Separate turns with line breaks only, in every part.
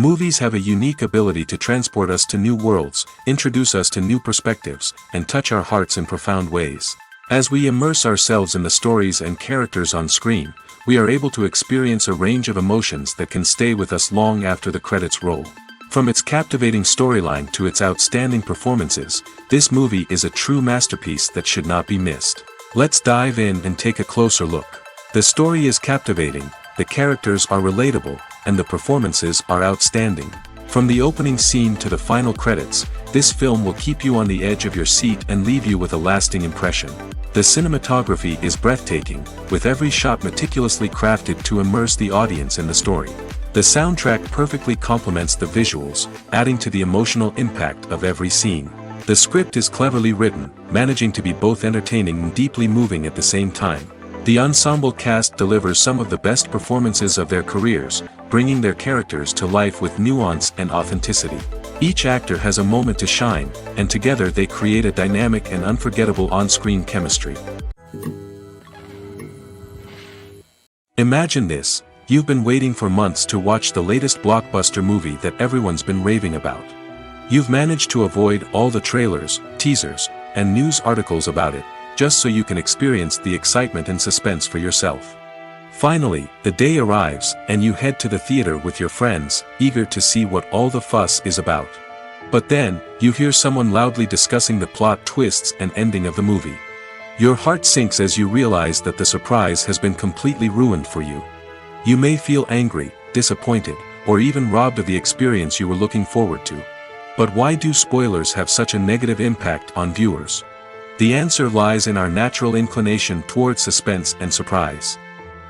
Movies have a unique ability to transport us to new worlds, introduce us to new perspectives, and touch our hearts in profound ways. As we immerse ourselves in the stories and characters on screen, we are able to experience a range of emotions that can stay with us long after the credits roll. From its captivating storyline to its outstanding performances, this movie is a true masterpiece that should not be missed. Let's dive in and take a closer look. The story is captivating, the characters are relatable, and the performances are outstanding. From the opening scene to the final credits, this film will keep you on the edge of your seat and leave you with a lasting impression. The cinematography is breathtaking, with every shot meticulously crafted to immerse the audience in the story. The soundtrack perfectly complements the visuals, adding to the emotional impact of every scene. The script is cleverly written, managing to be both entertaining and deeply moving at the same time. The ensemble cast delivers some of the best performances of their careers, bringing their characters to life with nuance and authenticity. Each actor has a moment to shine, and together they create a dynamic and unforgettable on-screen chemistry. Imagine this. You've been waiting for months to watch the latest blockbuster movie that everyone's been raving about. You've managed to avoid all the trailers, teasers, and news articles about it, just so you can experience the excitement and suspense for yourself. Finally, the day arrives, and you head to the theater with your friends, eager to see what all the fuss is about. But then, you hear someone loudly discussing the plot twists and ending of the movie. Your heart sinks as you realize that the surprise has been completely ruined for you. You may feel angry, disappointed, or even robbed of the experience you were looking forward to. But why do spoilers have such a negative impact on viewers? The answer lies in our natural inclination towards suspense and surprise.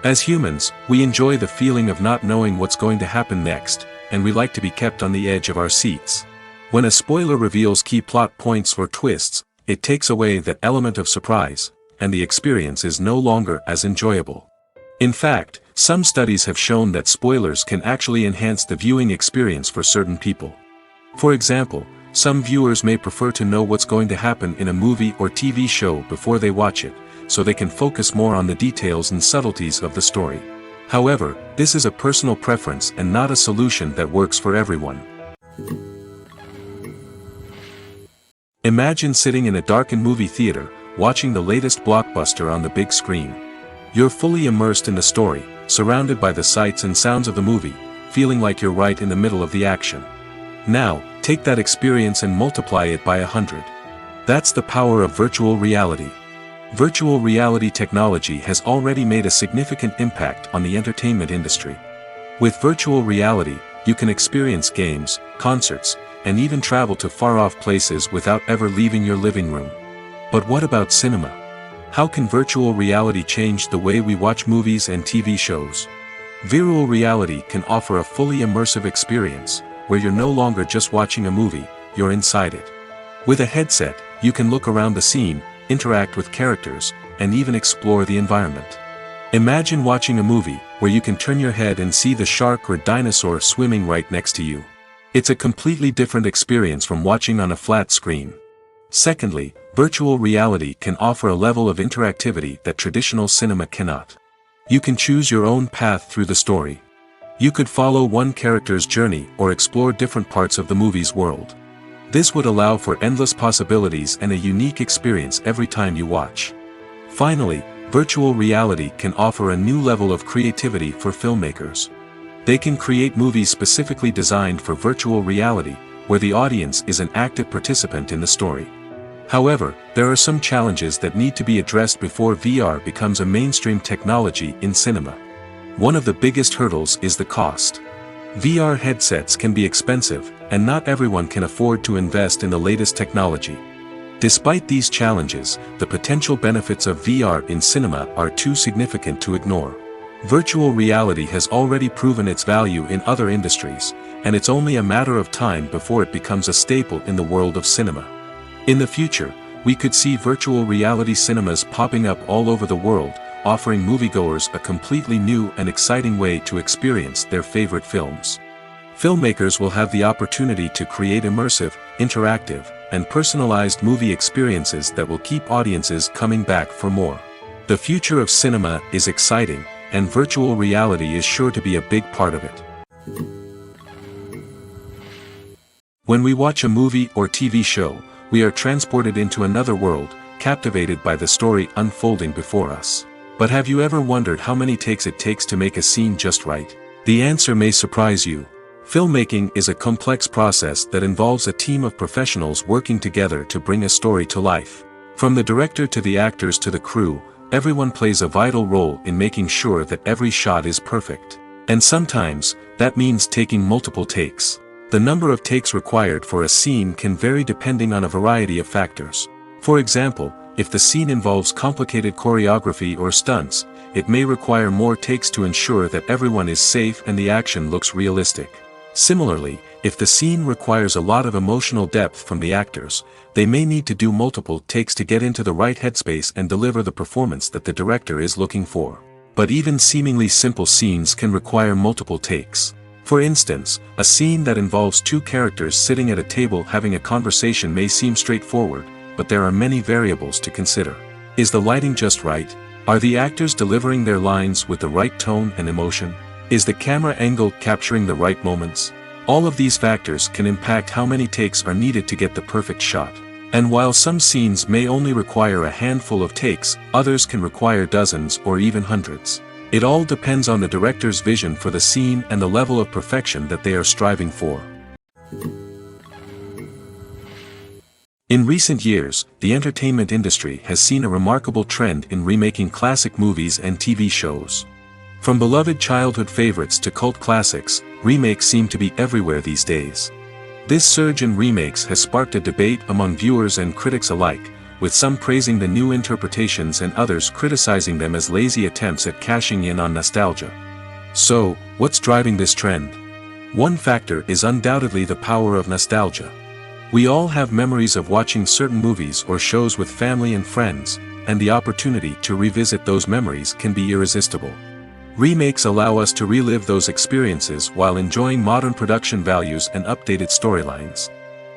As humans, we enjoy the feeling of not knowing what's going to happen next, and we like to be kept on the edge of our seats. When a spoiler reveals key plot points or twists, it takes away that element of surprise, and the experience is no longer as enjoyable. In fact, some studies have shown that spoilers can actually enhance the viewing experience for certain people. For example, some viewers may prefer to know what's going to happen in a movie or TV show before they watch it, so they can focus more on the details and subtleties of the story. However, this is a personal preference and not a solution that works for everyone. Imagine sitting in a darkened movie theater, watching the latest blockbuster on the big screen. You're fully immersed in the story, surrounded by the sights and sounds of the movie, feeling like you're right in the middle of the action. Now, take that experience and multiply it by 100. That's the power of virtual reality. Virtual reality technology has already made a significant impact on the entertainment industry. With virtual reality, you can experience games, concerts, and even travel to far-off places without ever leaving your living room. But what about cinema? How can virtual reality change the way we watch movies and TV shows? Virtual reality can offer a fully immersive experience, where you're no longer just watching a movie, you're inside it. With a headset, you can look around the scene, interact with characters, and even explore the environment. Imagine watching a movie where you can turn your head and see the shark or dinosaur swimming right next to you. It's a completely different experience from watching on a flat screen. Secondly, virtual reality can offer a level of interactivity that traditional cinema cannot. You can choose your own path through the story. You could follow one character's journey or explore different parts of the movie's world. This would allow for endless possibilities and a unique experience every time you watch. Finally, virtual reality can offer a new level of creativity for filmmakers. They can create movies specifically designed for virtual reality, where the audience is an active participant in the story. However, there are some challenges that need to be addressed before VR becomes a mainstream technology in cinema. One of the biggest hurdles is the cost. VR headsets can be expensive, and not everyone can afford to invest in the latest technology. Despite these challenges, the potential benefits of VR in cinema are too significant to ignore. Virtual reality has already proven its value in other industries, and it's only a matter of time before it becomes a staple in the world of cinema. In the future, we could see virtual reality cinemas popping up all over the world, offering moviegoers a completely new and exciting way to experience their favorite films. Filmmakers will have the opportunity to create immersive, interactive, and personalized movie experiences that will keep audiences coming back for more. The future of cinema is exciting, and virtual reality is sure to be a big part of it. When we watch a movie or TV show, we are transported into another world, captivated by the story unfolding before us. But have you ever wondered how many takes it takes to make a scene just right? The answer may surprise you. Filmmaking is a complex process that involves a team of professionals working together to bring a story to life. From the director to the actors to the crew, everyone plays a vital role in making sure that every shot is perfect. And sometimes, that means taking multiple takes. The number of takes required for a scene can vary depending on a variety of factors. For example, if the scene involves complicated choreography or stunts, it may require more takes to ensure that everyone is safe and the action looks realistic. Similarly, if the scene requires a lot of emotional depth from the actors, they may need to do multiple takes to get into the right headspace and deliver the performance that the director is looking for. But even seemingly simple scenes can require multiple takes. For instance, a scene that involves two characters sitting at a table having a conversation may seem straightforward, but there are many variables to consider. Is the lighting just right? Are the actors delivering their lines with the right tone and emotion? Is the camera angle capturing the right moments? All of these factors can impact how many takes are needed to get the perfect shot. And while some scenes may only require a handful of takes, others can require dozens or even hundreds. It all depends on the director's vision for the scene and the level of perfection that they are striving for. In recent years, the entertainment industry has seen a remarkable trend in remaking classic movies and TV shows. From beloved childhood favorites to cult classics, remakes seem to be everywhere these days. This surge in remakes has sparked a debate among viewers and critics alike, with some praising the new interpretations and others criticizing them as lazy attempts at cashing in on nostalgia. So, what's driving this trend? One factor is undoubtedly the power of nostalgia. We all have memories of watching certain movies or shows with family and friends, and the opportunity to revisit those memories can be irresistible. Remakes allow us to relive those experiences while enjoying modern production values and updated storylines.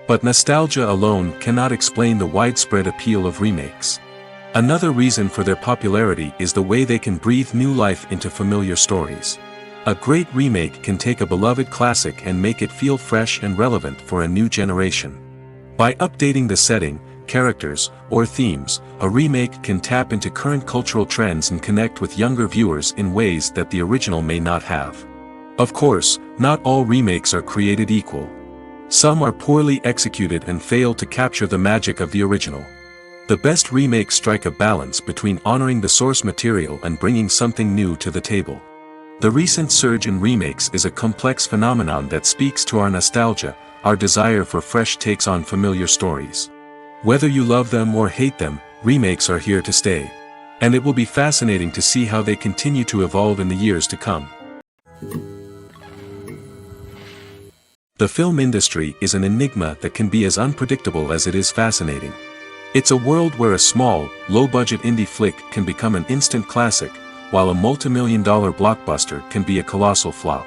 But nostalgia alone cannot explain the widespread appeal of remakes. Another reason for their popularity is the way they can breathe new life into familiar stories. A great remake can take a beloved classic and make it feel fresh and relevant for a new generation. By updating the setting, characters, or themes, a remake can tap into current cultural trends and connect with younger viewers in ways that the original may not have. Of course, not all remakes are created equal. Some are poorly executed and fail to capture the magic of the original. The best remakes strike a balance between honoring the source material and bringing something new to the table. The recent surge in remakes is a complex phenomenon that speaks to our nostalgia, our desire for fresh takes on familiar stories. Whether you love them or hate them, remakes are here to stay. And it will be fascinating to see how they continue to evolve in the years to come. The film industry is an enigma that can be as unpredictable as it is fascinating. It's a world where a small, low-budget indie flick can become an instant classic, while a multi-million-dollar blockbuster can be a colossal flop.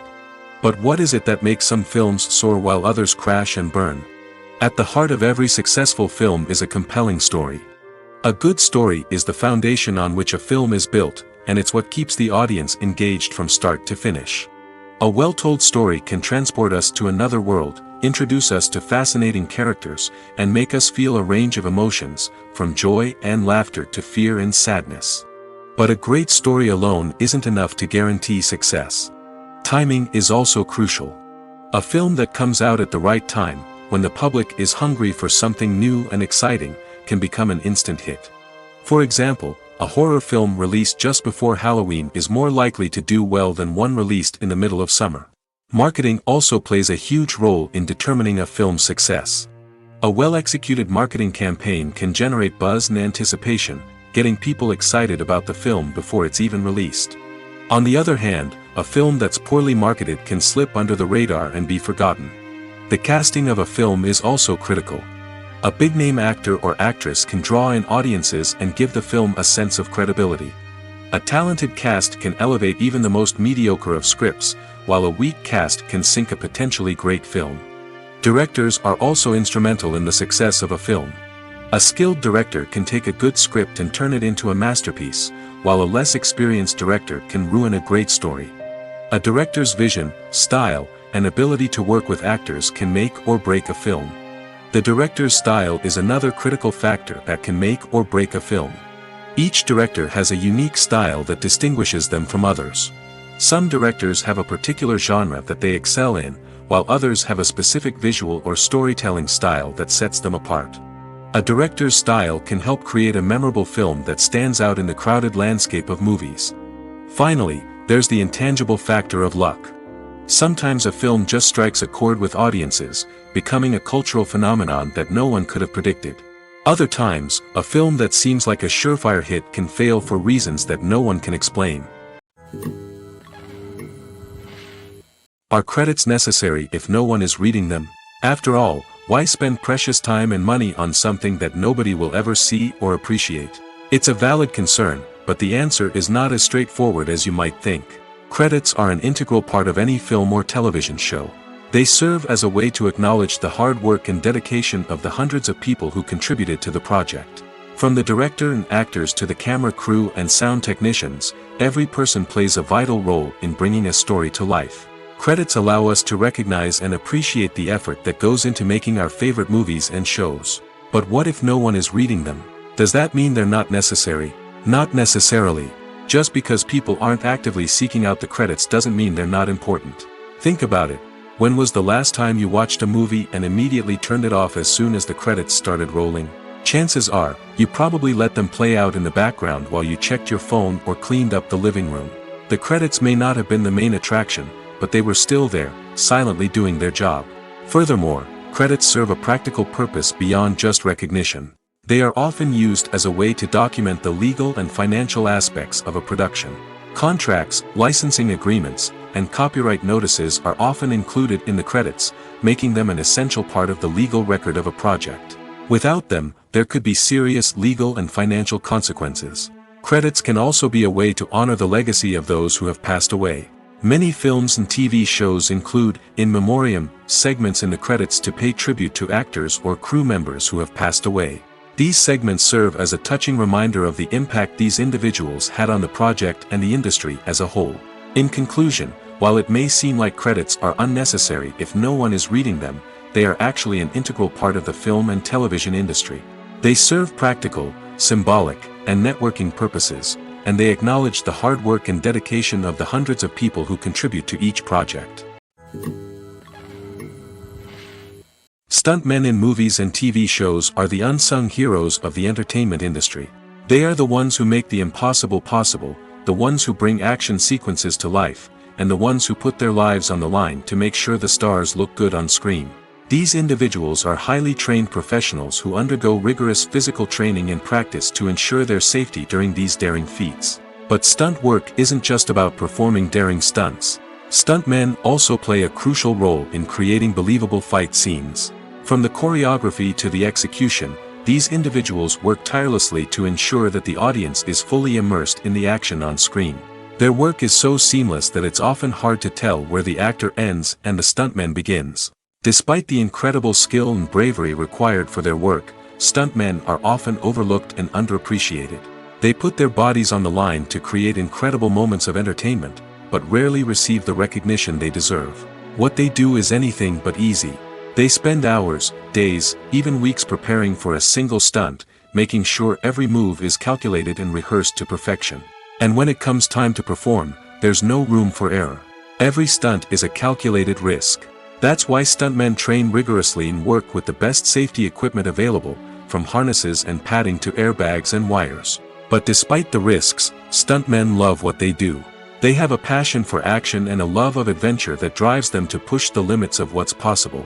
But what is it that makes some films soar while others crash and burn? At the heart of every successful film is a compelling story. A good story is the foundation on which a film is built, and it's what keeps the audience engaged from start to finish. A well-told story can transport us to another world, introduce us to fascinating characters, and make us feel a range of emotions, from joy and laughter to fear and sadness. But a great story alone isn't enough to guarantee success. Timing is also crucial. A film that comes out at the right time, when the public is hungry for something new and exciting, can become an instant hit. For example, a horror film released just before Halloween is more likely to do well than one released in the middle of summer. Marketing also plays a huge role in determining a film's success. A well-executed marketing campaign can generate buzz and anticipation, getting people excited about the film before it's even released. On the other hand, a film that's poorly marketed can slip under the radar and be forgotten. The casting of a film is also critical. A big-name actor or actress can draw in audiences and give the film a sense of credibility. A talented cast can elevate even the most mediocre of scripts, while a weak cast can sink a potentially great film. Directors are also instrumental in the success of a film. A skilled director can take a good script and turn it into a masterpiece, while a less experienced director can ruin a great story. A director's vision, style, and ability to work with actors can make or break a film. The director's style is another critical factor that can make or break a film. Each director has a unique style that distinguishes them from others. Some directors have a particular genre that they excel in, while others have a specific visual or storytelling style that sets them apart. A director's style can help create a memorable film that stands out in the crowded landscape of movies. Finally, there's the intangible factor of luck. Sometimes a film just strikes a chord with audiences, becoming a cultural phenomenon that no one could have predicted. Other times, a film that seems like a surefire hit can fail for reasons that no one can explain. Are credits necessary if no one is reading them? After all, why spend precious time and money on something that nobody will ever see or appreciate? It's a valid concern, but the answer is not as straightforward as you might think. Credits are an integral part of any film or television show. They serve as a way to acknowledge the hard work and dedication of the hundreds of people who contributed to the project. From the director and actors to the camera crew and sound technicians, every person plays a vital role in bringing a story to life. Credits allow us to recognize and appreciate the effort that goes into making our favorite movies and shows. But what if no one is reading them? Does that mean they're not necessary? Not necessarily. Just because people aren't actively seeking out the credits doesn't mean they're not important. Think about it. When was the last time you watched a movie and immediately turned it off as soon as the credits started rolling? Chances are, you probably let them play out in the background while you checked your phone or cleaned up the living room. The credits may not have been the main attraction, but they were still there, silently doing their job. Furthermore, credits serve a practical purpose beyond just recognition. They are often used as a way to document the legal and financial aspects of a production. Contracts, licensing agreements, and copyright notices are often included in the credits, making them an essential part of the legal record of a project. Without them, there could be serious legal and financial consequences. Credits can also be a way to honor the legacy of those who have passed away. Many films and TV shows include, in memoriam, segments in the credits to pay tribute to actors or crew members who have passed away. These segments serve as a touching reminder of the impact these individuals had on the project and the industry as a whole. In conclusion, while it may seem like credits are unnecessary if no one is reading them, they are actually an integral part of the film and television industry. They serve practical, symbolic, and networking purposes, and they acknowledge the hard work and dedication of the hundreds of people who contribute to each project. Stuntmen in movies and TV shows are the unsung heroes of the entertainment industry. They are the ones who make the impossible possible, the ones who bring action sequences to life, and the ones who put their lives on the line to make sure the stars look good on screen. These individuals are highly trained professionals who undergo rigorous physical training and practice to ensure their safety during these daring feats. But stunt work isn't just about performing daring stunts. Stuntmen also play a crucial role in creating believable fight scenes. From the choreography to the execution, these individuals work tirelessly to ensure that the audience is fully immersed in the action on screen. Their work is so seamless that it's often hard to tell where the actor ends and the stuntman begins. Despite the incredible skill and bravery required for their work, stuntmen are often overlooked and underappreciated. They put their bodies on the line to create incredible moments of entertainment, but rarely receive the recognition they deserve. What they do is anything but easy. They spend hours, days, even weeks preparing for a single stunt, making sure every move is calculated and rehearsed to perfection. And when it comes time to perform, there's no room for error. Every stunt is a calculated risk. That's why stuntmen train rigorously and work with the best safety equipment available, from harnesses and padding to airbags and wires. But despite the risks, stuntmen love what they do. They have a passion for action and a love of adventure that drives them to push the limits of what's possible.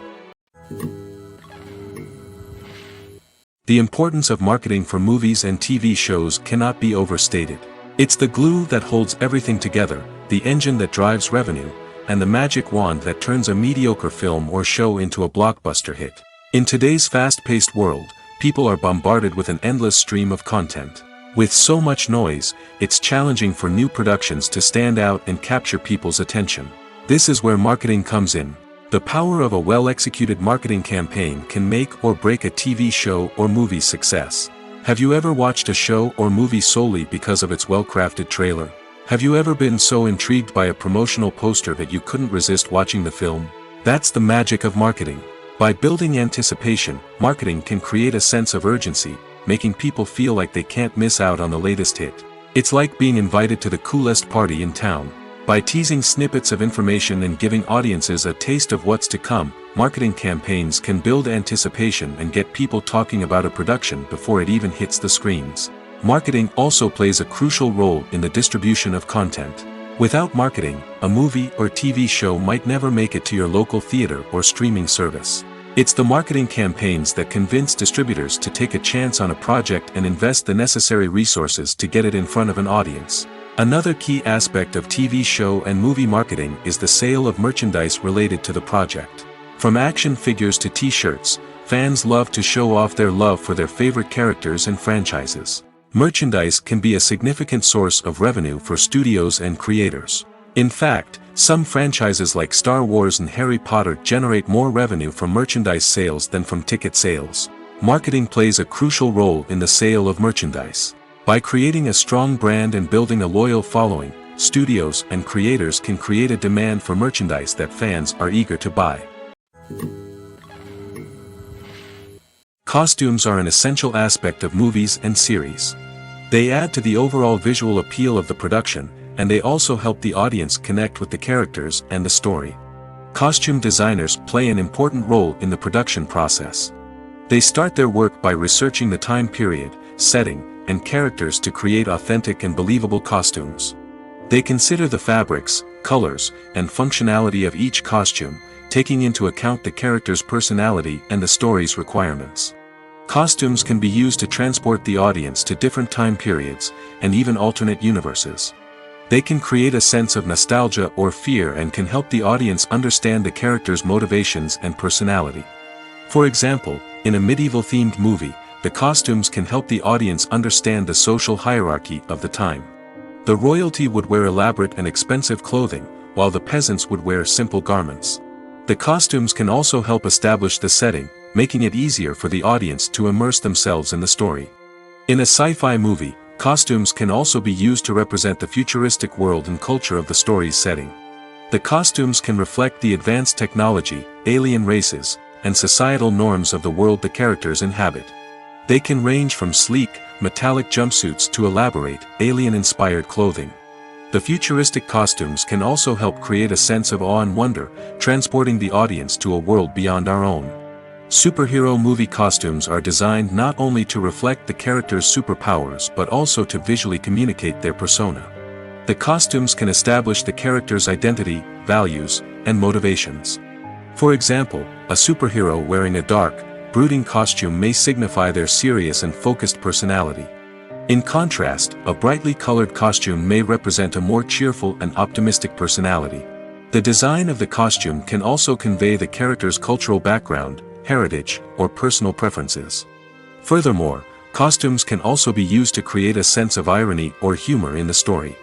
The importance of marketing for movies and TV shows cannot be overstated. It's the glue that holds everything together, the engine that drives revenue, and the magic wand that turns a mediocre film or show into a blockbuster hit. In today's fast-paced world, people are bombarded with an endless stream of content. With so much noise, it's challenging for new productions to stand out and capture people's attention. This is where marketing comes in. The power of a well-executed marketing campaign can make or break a TV show or movie's success. Have you ever watched a show or movie solely because of its well-crafted trailer? Have you ever been so intrigued by a promotional poster that you couldn't resist watching the film? That's the magic of marketing. By building anticipation, marketing can create a sense of urgency, making people feel like they can't miss out on the latest hit. It's like being invited to the coolest party in town. By teasing snippets of information and giving audiences a taste of what's to come, marketing campaigns can build anticipation and get people talking about a production before it even hits the screens. Marketing also plays a crucial role in the distribution of content. Without marketing, a movie or TV show might never make it to your local theater or streaming service. It's the marketing campaigns that convince distributors to take a chance on a project and invest the necessary resources to get it in front of an audience. Another key aspect of TV show and movie marketing is the sale of merchandise related to the project. From action figures to t-shirts, fans love to show off their love for their favorite characters and franchises. Merchandise can be a significant source of revenue for studios and creators. In fact, some franchises like Star Wars and Harry Potter generate more revenue from merchandise sales than from ticket sales. Marketing plays a crucial role in the sale of merchandise. By creating a strong brand and building a loyal following, studios and creators can create a demand for merchandise that fans are eager to buy. Costumes are an essential aspect of movies and series. They add to the overall visual appeal of the production, and they also help the audience connect with the characters and the story. Costume designers play an important role in the production process. They start their work by researching the time period, setting, and characters to create authentic and believable costumes. They consider the fabrics, colors, and functionality of each costume, taking into account the character's personality and the story's requirements. Costumes can be used to transport the audience to different time periods, and even alternate universes. They can create a sense of nostalgia or fear and can help the audience understand the character's motivations and personality. For example, in a medieval-themed movie, the costumes can help the audience understand the social hierarchy of the time. The royalty would wear elaborate and expensive clothing, while the peasants would wear simple garments. The costumes can also help establish the setting, making it easier for the audience to immerse themselves in the story. In a sci-fi movie, costumes can also be used to represent the futuristic world and culture of the story's setting. The costumes can reflect the advanced technology, alien races, and societal norms of the world the characters inhabit. They can range from sleek, metallic jumpsuits to elaborate, alien-inspired clothing. The futuristic costumes can also help create a sense of awe and wonder, transporting the audience to a world beyond our own. Superhero movie costumes are designed not only to reflect the character's superpowers but also to visually communicate their persona. The costumes can establish the character's identity, values, and motivations. For example, a superhero wearing a dark, brooding costume may signify their serious and focused personality. In contrast, a brightly colored costume may represent a more cheerful and optimistic personality. The design of the costume can also convey the character's cultural background, heritage, or personal preferences. Furthermore, costumes can also be used to create a sense of irony or humor in the story.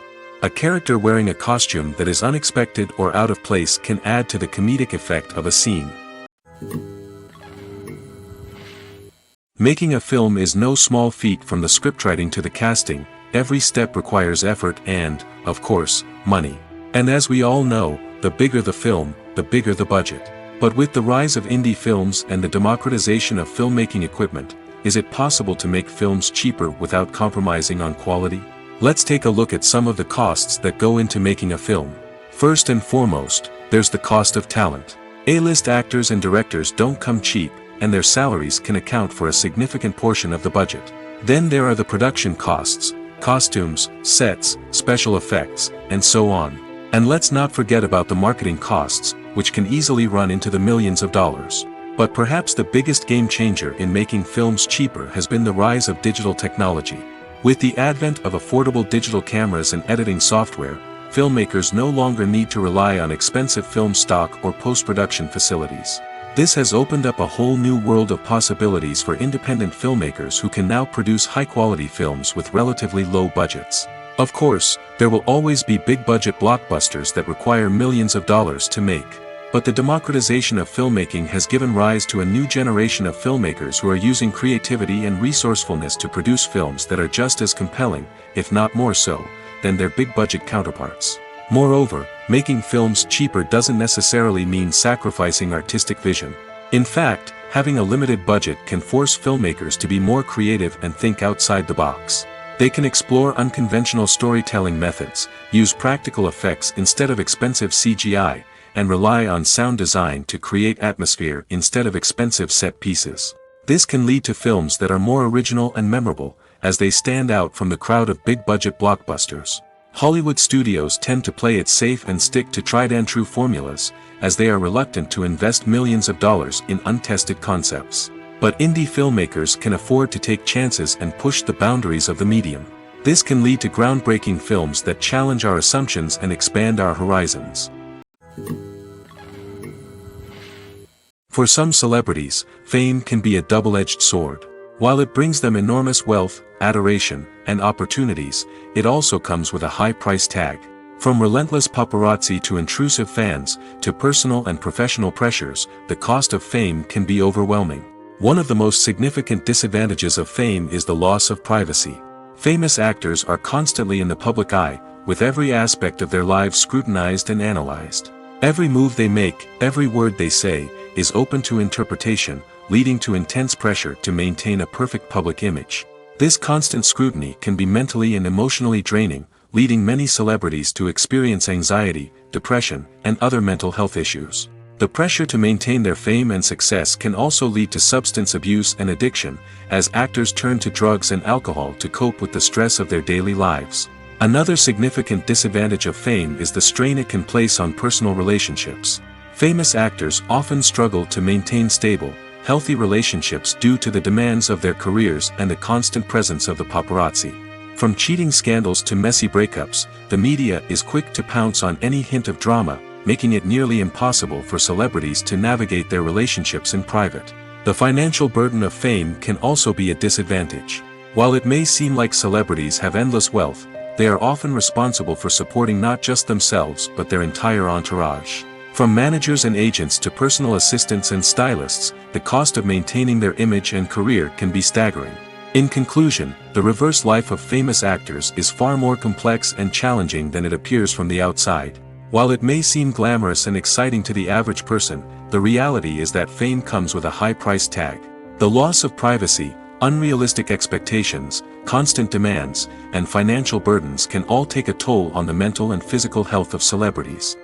A character wearing a costume that is unexpected or out of place can add to the comedic effect of a scene. Making a film is no small feat. From the scriptwriting to the casting, every step requires effort and, of course, money. And as we all know, the bigger the film, the bigger the budget. But with the rise of indie films and the democratization of filmmaking equipment, is it possible to make films cheaper without compromising on quality? Let's take a look at some of the costs that go into making a film. First and foremost, there's the cost of talent. A-list actors and directors don't come cheap, and their salaries can account for a significant portion of the budget. Then there are the production costs, costumes, sets, special effects, and so on. And let's not forget about the marketing costs, which can easily run into the millions of dollars. But perhaps the biggest game changer in making films cheaper has been the rise of digital technology. With the advent of affordable digital cameras and editing software, filmmakers no longer need to rely on expensive film stock or post-production facilities. This has opened up a whole new world of possibilities for independent filmmakers who can now produce high-quality films with relatively low budgets. Of course, there will always be big-budget blockbusters that require millions of dollars to make. But the democratization of filmmaking has given rise to a new generation of filmmakers who are using creativity and resourcefulness to produce films that are just as compelling, if not more so, than their big-budget counterparts. Moreover, Making films cheaper doesn't necessarily mean sacrificing artistic vision. In fact, having a limited budget can force filmmakers to be more creative and think outside the box. They can explore unconventional storytelling methods, use practical effects instead of expensive CGI, and rely on sound design to create atmosphere instead of expensive set pieces. This can lead to films that are more original and memorable, as they stand out from the crowd of big-budget blockbusters. Hollywood studios tend to play it safe and stick to tried-and-true formulas, as they are reluctant to invest millions of dollars in untested concepts. But indie filmmakers can afford to take chances and push the boundaries of the medium. This can lead to groundbreaking films that challenge our assumptions and expand our horizons. For some celebrities, fame can be a double-edged sword. While it brings them enormous wealth, adoration, and opportunities, it also comes with a high price tag. From relentless paparazzi to intrusive fans, to personal and professional pressures, the cost of fame can be overwhelming. One of the most significant disadvantages of fame is the loss of privacy. Famous actors are constantly in the public eye, with every aspect of their lives scrutinized and analyzed. Every move they make, every word they say, is open to interpretation, leading to intense pressure to maintain a perfect public image. This constant scrutiny can be mentally and emotionally draining, leading many celebrities to experience anxiety, depression, and other mental health issues. The pressure to maintain their fame and success can also lead to substance abuse and addiction, as actors turn to drugs and alcohol to cope with the stress of their daily lives. Another significant disadvantage of fame is the strain it can place on personal relationships. Famous actors often struggle to maintain stable, healthy relationships due to the demands of their careers and the constant presence of the paparazzi. From cheating scandals to messy breakups, the media is quick to pounce on any hint of drama, making it nearly impossible for celebrities to navigate their relationships in private. The financial burden of fame can also be a disadvantage. While it may seem like celebrities have endless wealth, they are often responsible for supporting not just themselves but their entire entourage. From managers and agents to personal assistants and stylists, the cost of maintaining their image and career can be staggering. In conclusion, the reverse life of famous actors is far more complex and challenging than it appears from the outside. While it may seem glamorous and exciting to the average person, the reality is that fame comes with a high price tag. The loss of privacy, unrealistic expectations, constant demands, and financial burdens can all take a toll on the mental and physical health of celebrities.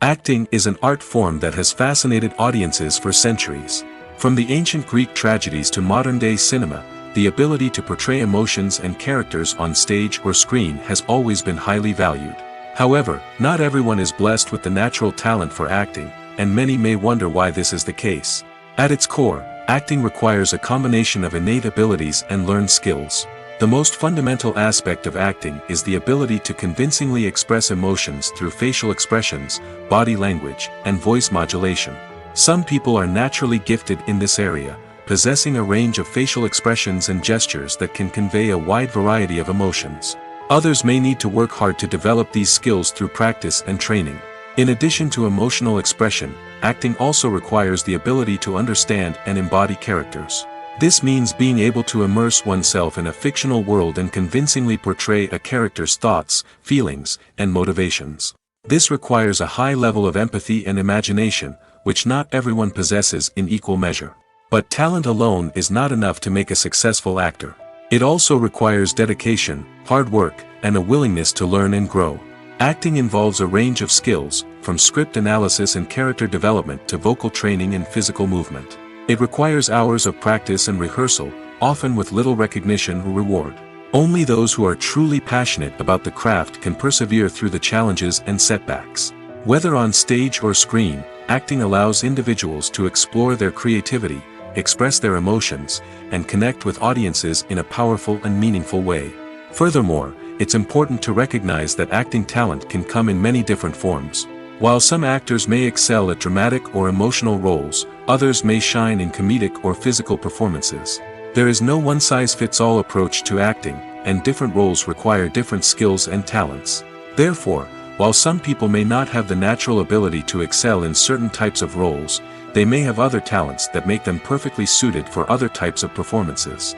Acting is an art form that has fascinated audiences for centuries. From the ancient Greek tragedies to modern-day cinema, the ability to portray emotions and characters on stage or screen has always been highly valued. However, not everyone is blessed with the natural talent for acting, and many may wonder why this is the case. At its core, acting requires a combination of innate abilities and learned skills. The most fundamental aspect of acting is the ability to convincingly express emotions through facial expressions, body language, and voice modulation. Some people are naturally gifted in this area, possessing a range of facial expressions and gestures that can convey a wide variety of emotions. Others may need to work hard to develop these skills through practice and training. In addition to emotional expression, acting also requires the ability to understand and embody characters. This means being able to immerse oneself in a fictional world and convincingly portray a character's thoughts, feelings, and motivations. This requires a high level of empathy and imagination, which not everyone possesses in equal measure. But talent alone is not enough to make a successful actor. It also requires dedication, hard work, and a willingness to learn and grow. Acting involves a range of skills, from script analysis and character development to vocal training and physical movement. It requires hours of practice and rehearsal, often with little recognition or reward. Only those who are truly passionate about the craft can persevere through the challenges and setbacks. Whether on stage or screen, acting allows individuals to explore their creativity, express their emotions, and connect with audiences in a powerful and meaningful way. Furthermore, it's important to recognize that acting talent can come in many different forms. While some actors may excel at dramatic or emotional roles, others may shine in comedic or physical performances. There is no one-size-fits-all approach to acting, and different roles require different skills and talents. Therefore, while some people may not have the natural ability to excel in certain types of roles, they may have other talents that make them perfectly suited for other types of performances.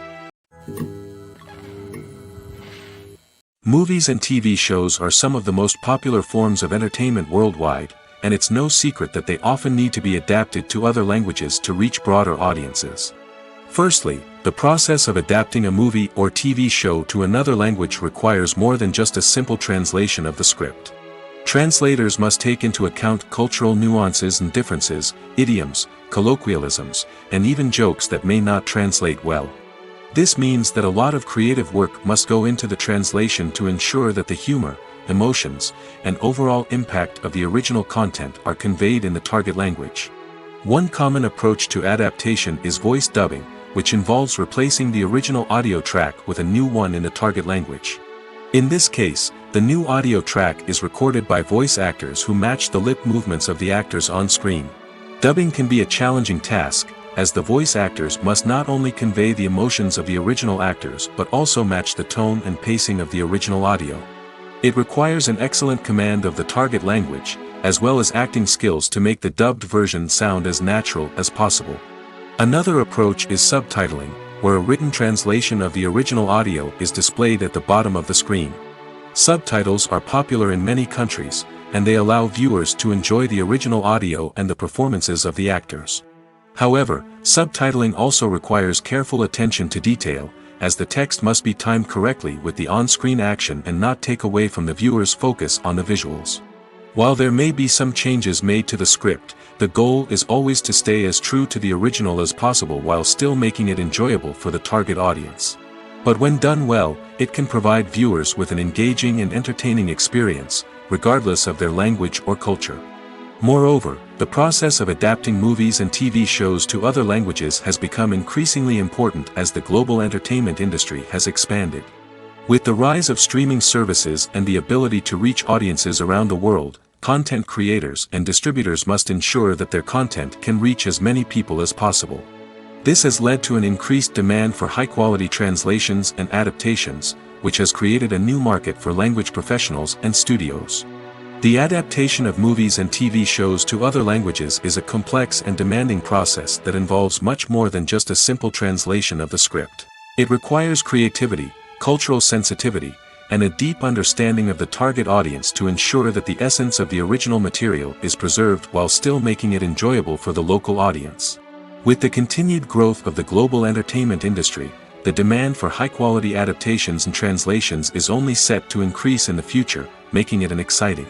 Movies and TV shows are some of the most popular forms of entertainment worldwide, and it's no secret that they often need to be adapted to other languages to reach broader audiences. Firstly, the process of adapting a movie or TV show to another language requires more than just a simple translation of the script. Translators must take into account cultural nuances and differences, idioms, colloquialisms, and even jokes that may not translate well. This means that a lot of creative work must go into the translation to ensure that the humor, emotions, and overall impact of the original content are conveyed in the target language. One common approach to adaptation is voice dubbing, which involves replacing the original audio track with a new one in the target language. In this case, the new audio track is recorded by voice actors who match the lip movements of the actors on screen. Dubbing can be a challenging task, as the voice actors must not only convey the emotions of the original actors but also match the tone and pacing of the original audio. It requires an excellent command of the target language, as well as acting skills to make the dubbed version sound as natural as possible. Another approach is subtitling, where a written translation of the original audio is displayed at the bottom of the screen. Subtitles are popular in many countries, and they allow viewers to enjoy the original audio and the performances of the actors. However, subtitling also requires careful attention to detail, as the text must be timed correctly with the on-screen action and not take away from the viewer's focus on the visuals. While there may be some changes made to the script, the goal is always to stay as true to the original as possible while still making it enjoyable for the target audience. But when done well, it can provide viewers with an engaging and entertaining experience, regardless of their language or culture. Moreover, the process of adapting movies and TV shows to other languages has become increasingly important as the global entertainment industry has expanded. With the rise of streaming services and the ability to reach audiences around the world, content creators and distributors must ensure that their content can reach as many people as possible. This has led to an increased demand for high-quality translations and adaptations, which has created a new market for language professionals and studios. The adaptation of movies and TV shows to other languages is a complex and demanding process that involves much more than just a simple translation of the script. It requires creativity, cultural sensitivity, and a deep understanding of the target audience to ensure that the essence of the original material is preserved while still making it enjoyable for the local audience. With the continued growth of the global entertainment industry, the demand for high-quality adaptations and translations is only set to increase in the future, making it an exciting.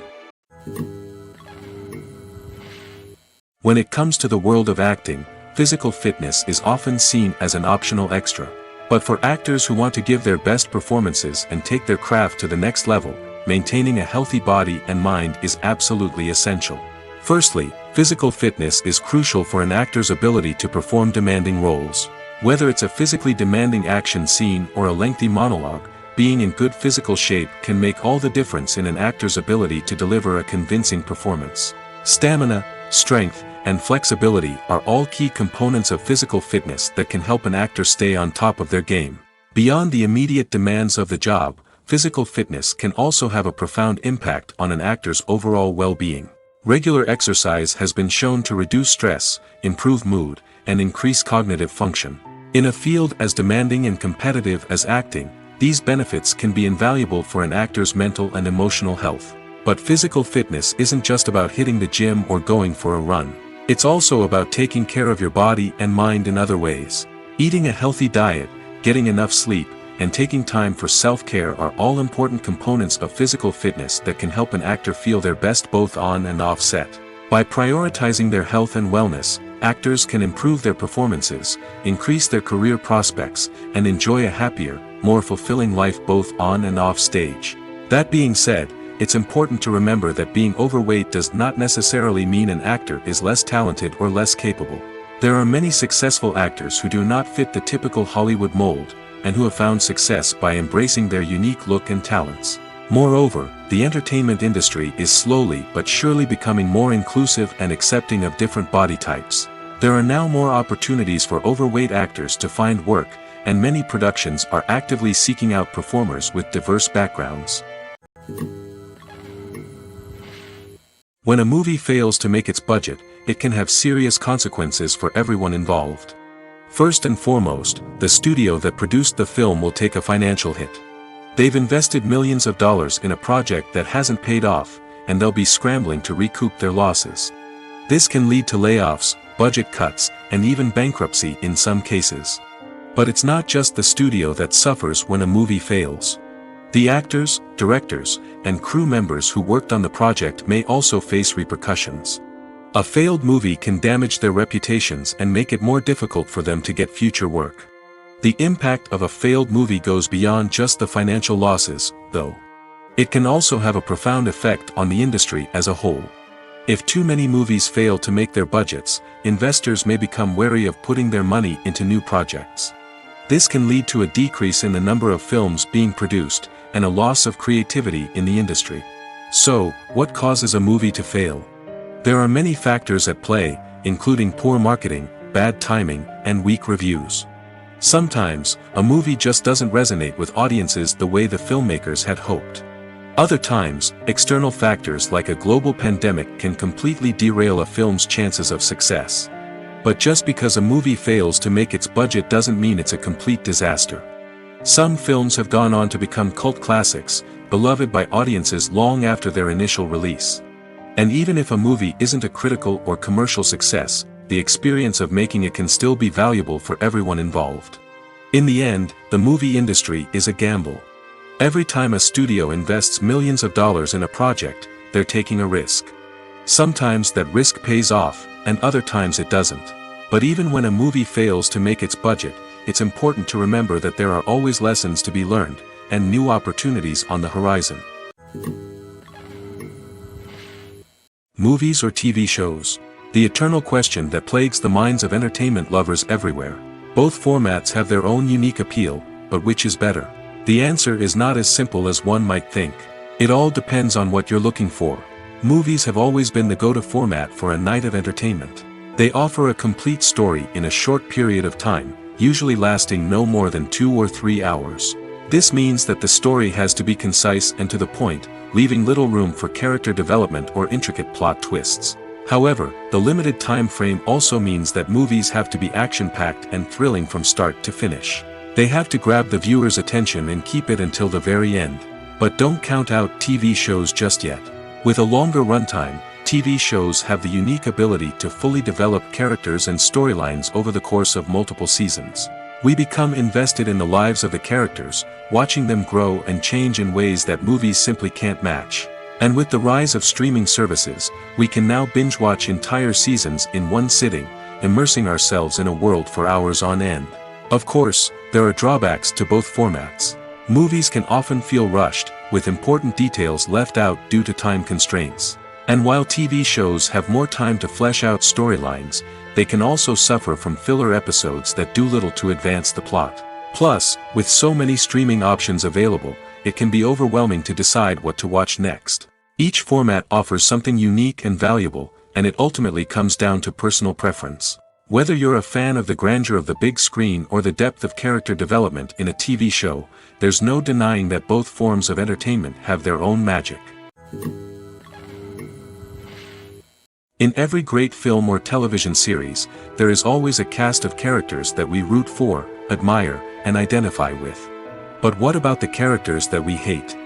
When it comes to the world of acting, physical fitness is often seen as an optional extra. But for actors who want to give their best performances and take their craft to the next level, maintaining a healthy body and mind is absolutely essential. Firstly, physical fitness is crucial for an actor's ability to perform demanding roles. Whether it's a physically demanding action scene or a lengthy monologue, being in good physical shape can make all the difference in an actor's ability to deliver a convincing performance. Stamina, strength, and flexibility are all key components of physical fitness that can help an actor stay on top of their game. Beyond the immediate demands of the job, physical fitness can also have a profound impact on an actor's overall well-being. Regular exercise has been shown to reduce stress, improve mood, and increase cognitive function. In a field as demanding and competitive as acting, these benefits can be invaluable for an actor's mental and emotional health. But physical fitness isn't just about hitting the gym or going for a run. It's also about taking care of your body and mind in other ways. Eating a healthy diet, getting enough sleep, and taking time for self-care are all important components of physical fitness that can help an actor feel their best both on and off set. By prioritizing their health and wellness, actors can improve their performances, increase their career prospects, and enjoy a happier, more fulfilling life both on and off stage. That being said, it's important to remember that being overweight does not necessarily mean an actor is less talented or less capable. There are many successful actors who do not fit the typical Hollywood mold, and who have found success by embracing their unique look and talents. Moreover, the entertainment industry is slowly but surely becoming more inclusive and accepting of different body types. There are now more opportunities for overweight actors to find work, and many productions are actively seeking out performers with diverse backgrounds. When a movie fails to make its budget, it can have serious consequences for everyone involved. First and foremost, the studio that produced the film will take a financial hit. They've invested millions of dollars in a project that hasn't paid off, and they'll be scrambling to recoup their losses. This can lead to layoffs, budget cuts, and even bankruptcy in some cases. But it's not just the studio that suffers when a movie fails. The actors, directors, and crew members who worked on the project may also face repercussions. A failed movie can damage their reputations and make it more difficult for them to get future work. The impact of a failed movie goes beyond just the financial losses, though. It can also have a profound effect on the industry as a whole. If too many movies fail to make their budgets, investors may become wary of putting their money into new projects. This can lead to a decrease in the number of films being produced, and a loss of creativity in the industry. So, what causes a movie to fail? There are many factors at play, including poor marketing, bad timing, and weak reviews. Sometimes, a movie just doesn't resonate with audiences the way the filmmakers had hoped. Other times, external factors like a global pandemic can completely derail a film's chances of success. But just because a movie fails to make its budget doesn't mean it's a complete disaster. Some films have gone on to become cult classics, beloved by audiences long after their initial release. And even if a movie isn't a critical or commercial success, the experience of making it can still be valuable for everyone involved. In the end, the movie industry is a gamble. Every time a studio invests millions of dollars in a project, they're taking a risk. Sometimes that risk pays off, and other times it doesn't. But even when a movie fails to make its budget, it's important to remember that there are always lessons to be learned, and new opportunities on the horizon. Movies or TV shows? The eternal question that plagues the minds of entertainment lovers everywhere. Both formats have their own unique appeal, but which is better? The answer is not as simple as one might think. It all depends on what you're looking for. Movies have always been the go-to format for a night of entertainment. They offer a complete story in a short period of time, usually lasting no more than 2 or 3 hours. This means that the story has to be concise and to the point, leaving little room for character development or intricate plot twists. However, the limited time frame also means that movies have to be action-packed and thrilling from start to finish. They have to grab the viewer's attention and keep it until the very end. But don't count out TV shows just yet. With a longer runtime, TV shows have the unique ability to fully develop characters and storylines over the course of multiple seasons. We become invested in the lives of the characters, watching them grow and change in ways that movies simply can't match. And with the rise of streaming services, we can now binge-watch entire seasons in one sitting, immersing ourselves in a world for hours on end. Of course, there are drawbacks to both formats. Movies can often feel rushed, with important details left out due to time constraints. And while TV shows have more time to flesh out storylines, they can also suffer from filler episodes that do little to advance the plot. Plus, with so many streaming options available, it can be overwhelming to decide what to watch next. Each format offers something unique and valuable, and it ultimately comes down to personal preference. Whether you're a fan of the grandeur of the big screen or the depth of character development in a TV show, there's no denying that both forms of entertainment have their own magic. In every great film or television series, there is always a cast of characters that we root for, admire, and identify with. But what about the characters that we hate?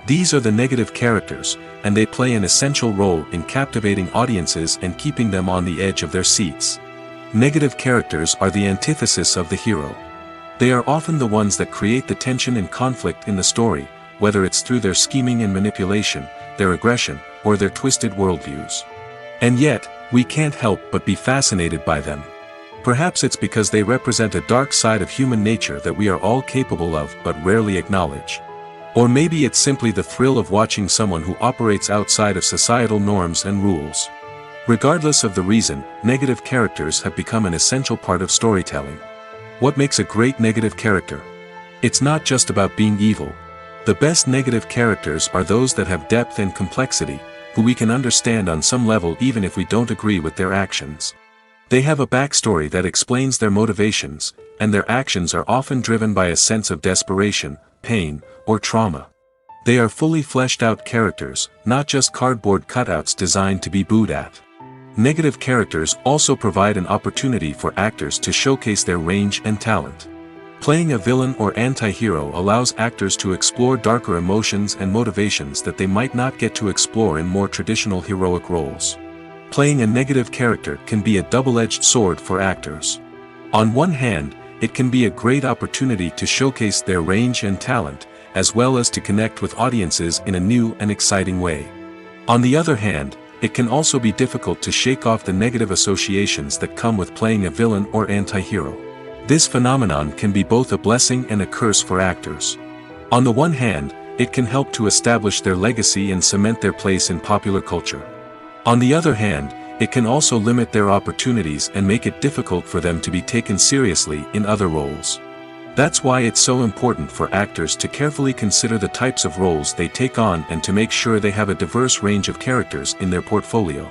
These are the negative characters, and they play an essential role in captivating audiences and keeping them on the edge of their seats. Negative characters are the antithesis of the hero. They are often the ones that create the tension and conflict in the story, whether it's through their scheming and manipulation, their aggression, or their twisted worldviews. And yet, we can't help but be fascinated by them. Perhaps it's because they represent a dark side of human nature that we are all capable of but rarely acknowledge. Or maybe it's simply the thrill of watching someone who operates outside of societal norms and rules. Regardless of the reason, negative characters have become an essential part of storytelling. What makes a great negative character? It's not just about being evil. The best negative characters are those that have depth and complexity, who we can understand on some level even if we don't agree with their actions. They have a backstory that explains their motivations, and their actions are often driven by a sense of desperation, pain, or trauma. They are fully fleshed out characters, not just cardboard cutouts designed to be booed at. Negative characters also provide an opportunity for actors to showcase their range and talent. Playing a villain or anti-hero allows actors to explore darker emotions and motivations that they might not get to explore in more traditional heroic roles. Playing a negative character can be a double-edged sword for actors. On one hand, it can be a great opportunity to showcase their range and talent, as well as to connect with audiences in a new and exciting way. On the other hand, it can also be difficult to shake off the negative associations that come with playing a villain or anti-hero. This phenomenon can be both a blessing and a curse for actors. On the one hand, it can help to establish their legacy and cement their place in popular culture. On the other hand, it can also limit their opportunities and make it difficult for them to be taken seriously in other roles. That's why it's so important for actors to carefully consider the types of roles they take on and to make sure they have a diverse range of characters in their portfolio.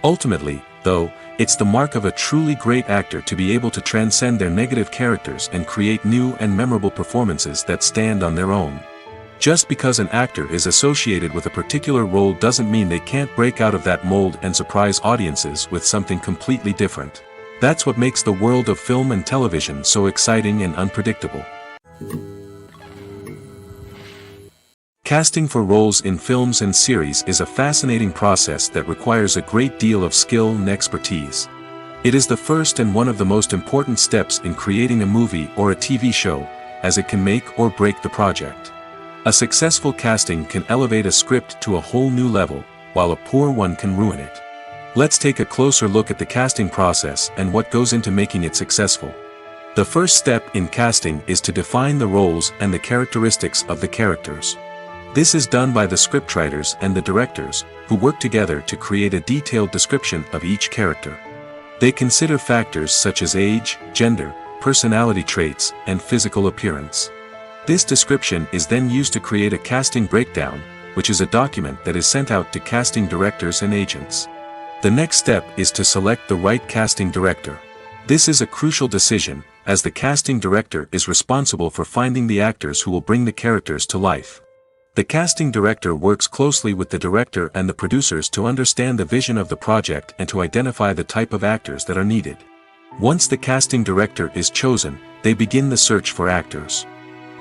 Ultimately, though, it's the mark of a truly great actor to be able to transcend their negative characters and create new and memorable performances that stand on their own. Just because an actor is associated with a particular role doesn't mean they can't break out of that mold and surprise audiences with something completely different. That's what makes the world of film and television so exciting and unpredictable. Casting for roles in films and series is a fascinating process that requires a great deal of skill and expertise. It is the first and one of the most important steps in creating a movie or a TV show, as it can make or break the project. A successful casting can elevate a script to a whole new level, while a poor one can ruin it. Let's take a closer look at the casting process and what goes into making it successful. The first step in casting is to define the roles and the characteristics of the characters. This is done by the scriptwriters and the directors, who work together to create a detailed description of each character. They consider factors such as age, gender, personality traits, and physical appearance. This description is then used to create a casting breakdown, which is a document that is sent out to casting directors and agents. The next step is to select the right casting director. This is a crucial decision, as the casting director is responsible for finding the actors who will bring the characters to life. The casting director works closely with the director and the producers to understand the vision of the project and to identify the type of actors that are needed. Once the casting director is chosen, they begin the search for actors.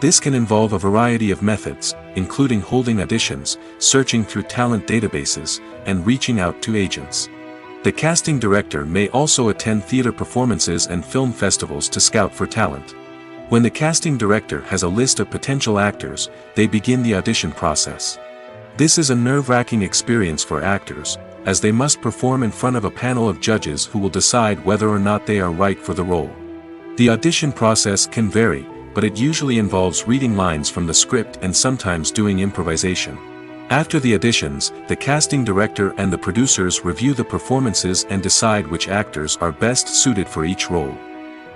This can involve a variety of methods, including holding auditions, searching through talent databases, and reaching out to agents. The casting director may also attend theater performances and film festivals to scout for talent. When the casting director has a list of potential actors, they begin the audition process. This is a nerve-wracking experience for actors, as they must perform in front of a panel of judges who will decide whether or not they are right for the role. The audition process can vary, but it usually involves reading lines from the script and sometimes doing improvisation. After the auditions, the casting director and the producers review the performances and decide which actors are best suited for each role.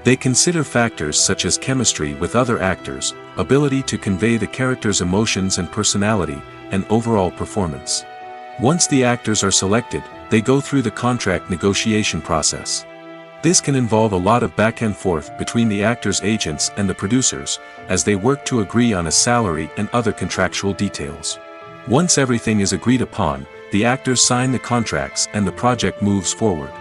They consider factors such as chemistry with other actors, ability to convey the character's emotions and personality, and overall performance. Once the actors are selected, they go through the contract negotiation process. This can involve a lot of back and forth between the actors' agents and the producers, as they work to agree on a salary and other contractual details. Once everything is agreed upon, the actors sign the contracts and the project moves forward.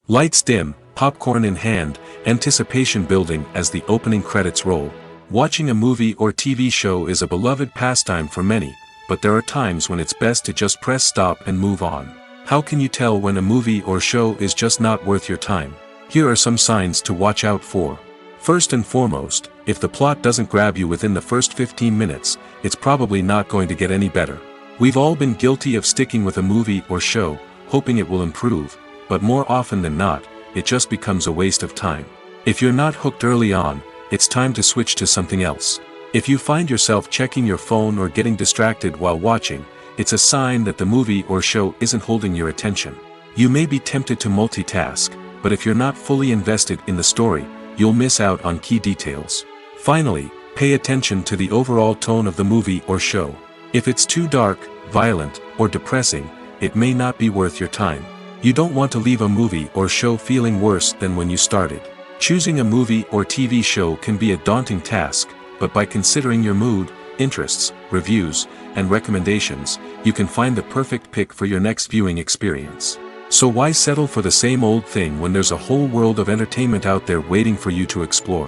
Lights dim, popcorn in hand, anticipation building as the opening credits roll. Watching a movie or TV show is a beloved pastime for many, but there are times when it's best to just press stop and move on. How can you tell when a movie or show is just not worth your time? Here are some signs to watch out for. First and foremost, if the plot doesn't grab you within the first 15 minutes, it's probably not going to get any better. We've all been guilty of sticking with a movie or show, hoping it will improve, but more often than not, it just becomes a waste of time. If you're not hooked early on, it's time to switch to something else. If you find yourself checking your phone or getting distracted while watching, it's a sign that the movie or show isn't holding your attention. You may be tempted to multitask, but if you're not fully invested in the story, you'll miss out on key details. Finally, pay attention to the overall tone of the movie or show. If it's too dark, violent, or depressing, it may not be worth your time. You don't want to leave a movie or show feeling worse than when you started. Choosing a movie or TV show can be a daunting task, but by considering your mood, interests, reviews, and recommendations, you can find the perfect pick for your next viewing experience. So why settle for the same old thing when there's a whole world of entertainment out there waiting for you to explore?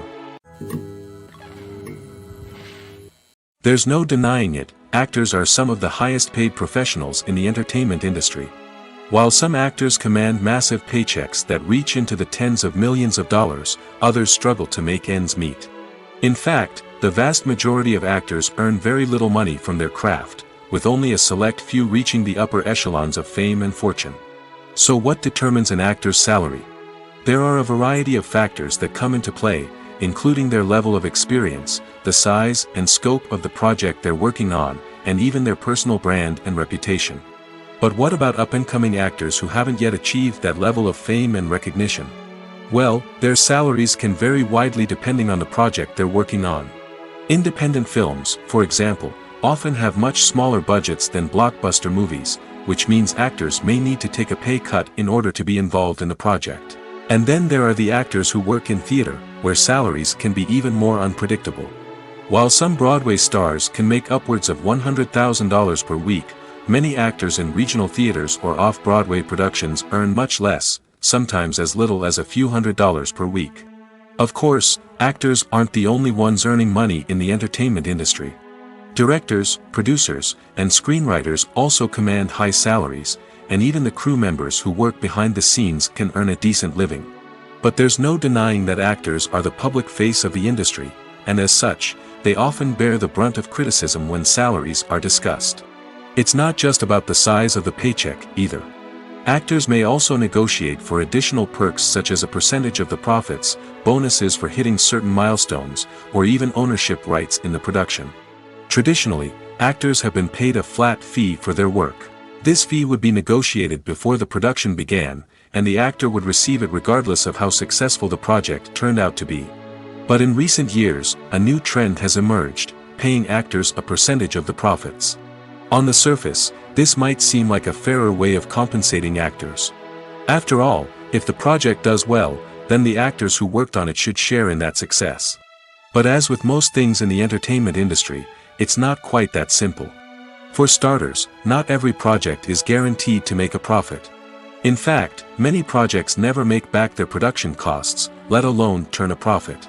There's no denying it, actors are some of the highest paid professionals in the entertainment industry. While some actors command massive paychecks that reach into the tens of millions of dollars, others struggle to make ends meet. In fact, the vast majority of actors earn very little money from their craft, with only a select few reaching the upper echelons of fame and fortune. So what determines an actor's salary? There are a variety of factors that come into play, including their level of experience, the size and scope of the project they're working on, and even their personal brand and reputation. But what about up-and-coming actors who haven't yet achieved that level of fame and recognition? Well, their salaries can vary widely depending on the project they're working on. Independent films, for example, often have much smaller budgets than blockbuster movies, which means actors may need to take a pay cut in order to be involved in the project. And then there are the actors who work in theater, where salaries can be even more unpredictable. While some Broadway stars can make upwards of $100,000 per week, many actors in regional theaters or off-Broadway productions earn much less, sometimes as little as a few $100s per week. Of course, actors aren't the only ones earning money in the entertainment industry. Directors, producers, and screenwriters also command high salaries, and even the crew members who work behind the scenes can earn a decent living. But there's no denying that actors are the public face of the industry, and as such, they often bear the brunt of criticism when salaries are discussed. It's not just about the size of the paycheck, either. Actors may also negotiate for additional perks such as a percentage of the profits, bonuses for hitting certain milestones, or even ownership rights in the production. Traditionally, actors have been paid a flat fee for their work. This fee would be negotiated before the production began, and the actor would receive it regardless of how successful the project turned out to be. But in recent years, a new trend has emerged, paying actors a percentage of the profits. On the surface, this might seem like a fairer way of compensating actors. After all, if the project does well, then the actors who worked on it should share in that success. But as with most things in the entertainment industry, it's not quite that simple. For starters, not every project is guaranteed to make a profit. In fact, many projects never make back their production costs, let alone turn a profit.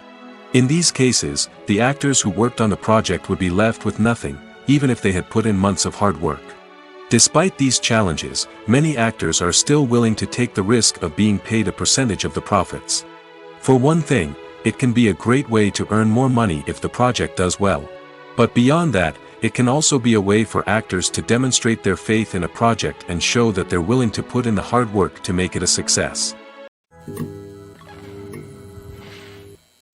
In these cases, the actors who worked on the project would be left with nothing, even if they had put in months of hard work. Despite these challenges, many actors are still willing to take the risk of being paid a percentage of the profits. For one thing, it can be a great way to earn more money if the project does well. But beyond that, it can also be a way for actors to demonstrate their faith in a project and show that they're willing to put in the hard work to make it a success.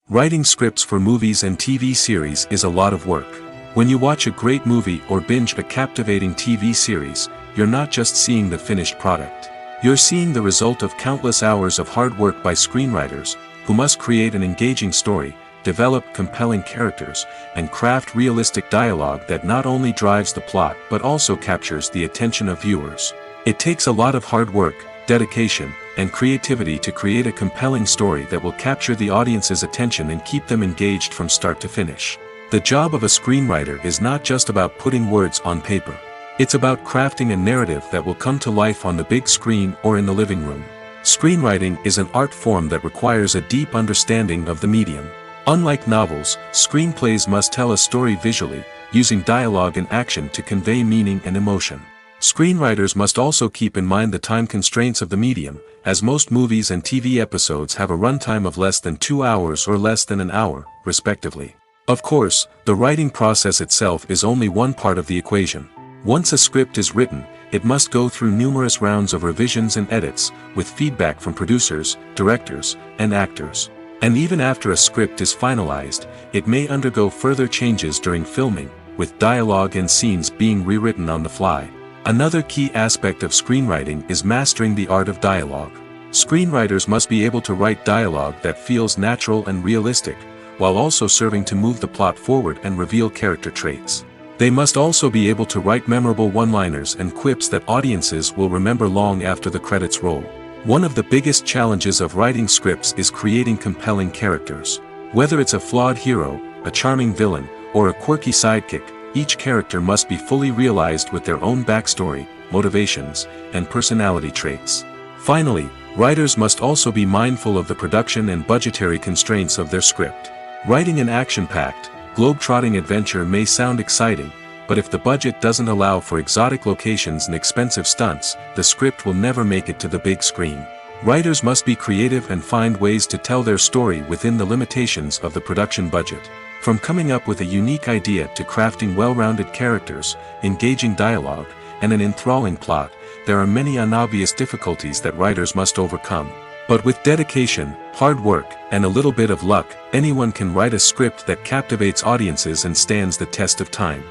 Writing scripts for movies and TV series is a lot of work. When you watch a great movie or binge a captivating TV series, you're not just seeing the finished product. You're seeing the result of countless hours of hard work by screenwriters, who must create an engaging story, develop compelling characters, and craft realistic dialogue that not only drives the plot but also captures the attention of viewers. It takes a lot of hard work, dedication, and creativity to create a compelling story that will capture the audience's attention and keep them engaged from start to finish. The job of a screenwriter is not just about putting words on paper. It's about crafting a narrative that will come to life on the big screen or in the living room. Screenwriting is an art form that requires a deep understanding of the medium. Unlike novels, screenplays must tell a story visually, using dialogue and action to convey meaning and emotion. Screenwriters must also keep in mind the time constraints of the medium, as most movies and TV episodes have a runtime of less than 2 hours or less than an hour, respectively. Of course, the writing process itself is only one part of the equation. Once a script is written, it must go through numerous rounds of revisions and edits, with feedback from producers, directors, and actors. And even after a script is finalized, it may undergo further changes during filming, with dialogue and scenes being rewritten on the fly. Another key aspect of screenwriting is mastering the art of dialogue. Screenwriters must be able to write dialogue that feels natural and realistic, while also serving to move the plot forward and reveal character traits. They must also be able to write memorable one-liners and quips that audiences will remember long after the credits roll. One of the biggest challenges of writing scripts is creating compelling characters. Whether it's a flawed hero, a charming villain, or a quirky sidekick, each character must be fully realized with their own backstory, motivations, and personality traits. Finally, writers must also be mindful of the production and budgetary constraints of their script. Writing an action-packed, globe-trotting adventure may sound exciting, but if the budget doesn't allow for exotic locations and expensive stunts, the script will never make it to the big screen. Writers must be creative and find ways to tell their story within the limitations of the production budget. From coming up with a unique idea to crafting well-rounded characters, engaging dialogue, and an enthralling plot, there are many unobvious difficulties that writers must overcome. But with dedication, hard work, and a little bit of luck, anyone can write a script that captivates audiences and stands the test of time.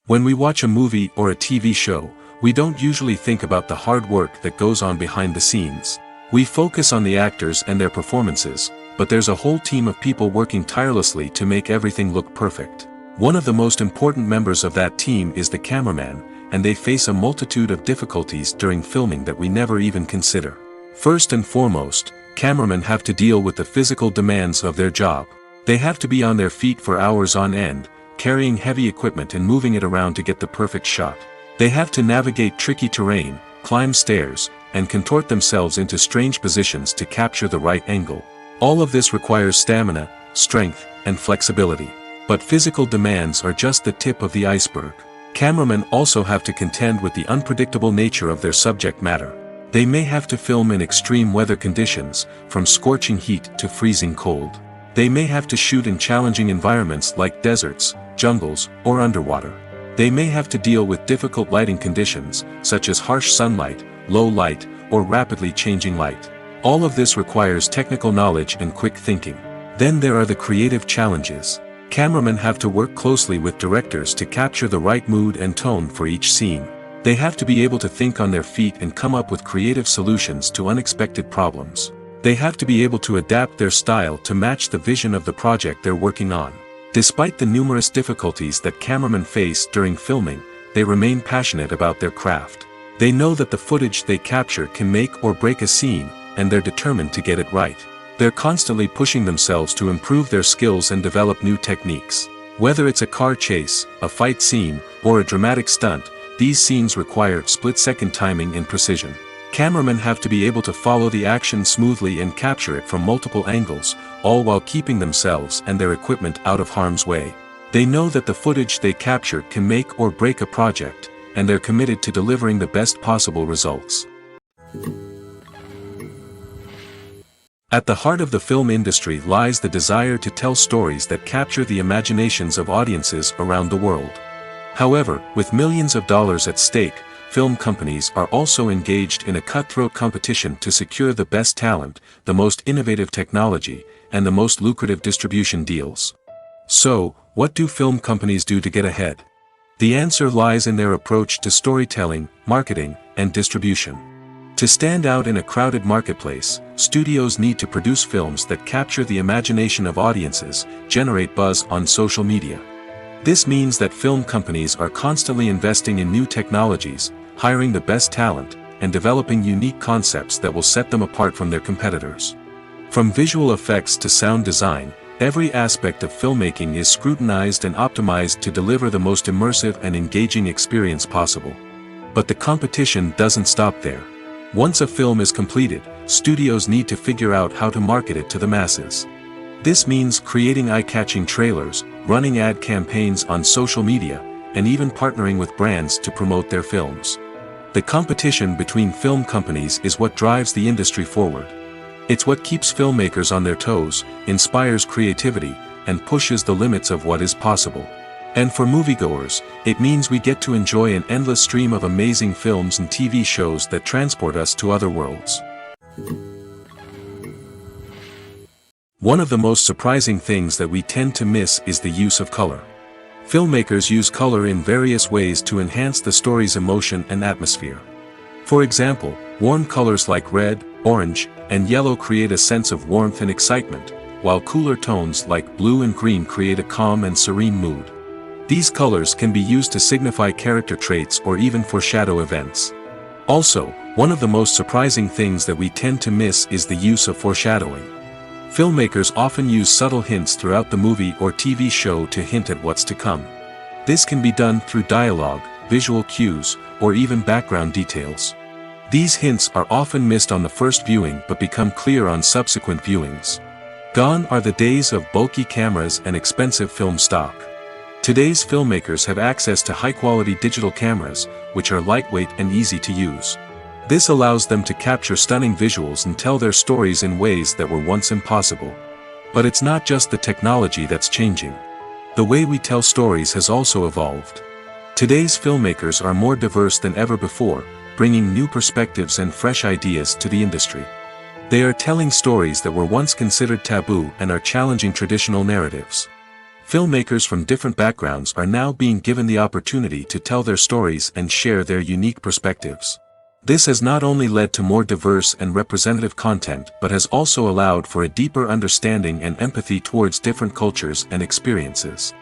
When we watch a movie or a TV show, we don't usually think about the hard work that goes on behind the scenes. We focus on the actors and their performances, but there's a whole team of people working tirelessly to make everything look perfect. One of the most important members of that team is the cameraman, and they face a multitude of difficulties during filming that we never even consider. First and foremost, cameramen have to deal with the physical demands of their job. They have to be on their feet for hours on end, carrying heavy equipment and moving it around to get the perfect shot. They have to navigate tricky terrain, climb stairs, and contort themselves into strange positions to capture the right angle. All of this requires stamina, strength, and flexibility. But physical demands are just the tip of the iceberg. Cameramen also have to contend with the unpredictable nature of their subject matter. They may have to film in extreme weather conditions, from scorching heat to freezing cold. They may have to shoot in challenging environments like deserts, jungles, or underwater. They may have to deal with difficult lighting conditions, such as harsh sunlight, low light, or rapidly changing light. All of this requires technical knowledge and quick thinking. Then there are the creative challenges. Cameramen have to work closely with directors to capture the right mood and tone for each scene. They have to be able to think on their feet and come up with creative solutions to unexpected problems. They have to be able to adapt their style to match the vision of the project they're working on. Despite the numerous difficulties that cameramen face during filming, they remain passionate about their craft. They know that the footage they capture can make or break a scene, and they're determined to get it right. They're constantly pushing themselves to improve their skills and develop new techniques. Whether it's a car chase, a fight scene, or a dramatic stunt, these scenes require split-second timing and precision. Cameramen have to be able to follow the action smoothly and capture it from multiple angles, all while keeping themselves and their equipment out of harm's way. They know that the footage they capture can make or break a project, and they're committed to delivering the best possible results. At the heart of the film industry lies the desire to tell stories that capture the imaginations of audiences around the world. However, with millions of dollars at stake, film companies are also engaged in a cutthroat competition to secure the best talent, the most innovative technology, and the most lucrative distribution deals. So, what do film companies do to get ahead? The answer lies in their approach to storytelling, marketing, and distribution. To stand out in a crowded marketplace, studios need to produce films that capture the imagination of audiences, generate buzz on social media. This means that film companies are constantly investing in new technologies, hiring the best talent, and developing unique concepts that will set them apart from their competitors. From visual effects to sound design, every aspect of filmmaking is scrutinized and optimized to deliver the most immersive and engaging experience possible. But the competition doesn't stop there. Once a film is completed, studios need to figure out how to market it to the masses. This means creating eye-catching trailers, running ad campaigns on social media, and even partnering with brands to promote their films. The competition between film companies is what drives the industry forward. It's what keeps filmmakers on their toes, inspires creativity, and pushes the limits of what is possible. And for moviegoers, it means we get to enjoy an endless stream of amazing films and TV shows that transport us to other worlds. One of the most surprising things that we tend to miss is the use of color. Filmmakers use color in various ways to enhance the story's emotion and atmosphere. For example, warm colors like red, orange, and yellow create a sense of warmth and excitement, while cooler tones like blue and green create a calm and serene mood. These colors can be used to signify character traits or even foreshadow events. Also, one of the most surprising things that we tend to miss is the use of foreshadowing. Filmmakers often use subtle hints throughout the movie or TV show to hint at what's to come. This can be done through dialogue, visual cues, or even background details. These hints are often missed on the first viewing but become clear on subsequent viewings. Gone are the days of bulky cameras and expensive film stock. Today's filmmakers have access to high-quality digital cameras, which are lightweight and easy to use. This allows them to capture stunning visuals and tell their stories in ways that were once impossible. But it's not just the technology that's changing. The way we tell stories has also evolved. Today's filmmakers are more diverse than ever before, bringing new perspectives and fresh ideas to the industry. They are telling stories that were once considered taboo and are challenging traditional narratives. Filmmakers from different backgrounds are now being given the opportunity to tell their stories and share their unique perspectives. This has not only led to more diverse and representative content but has also allowed for a deeper understanding and empathy towards different cultures and experiences.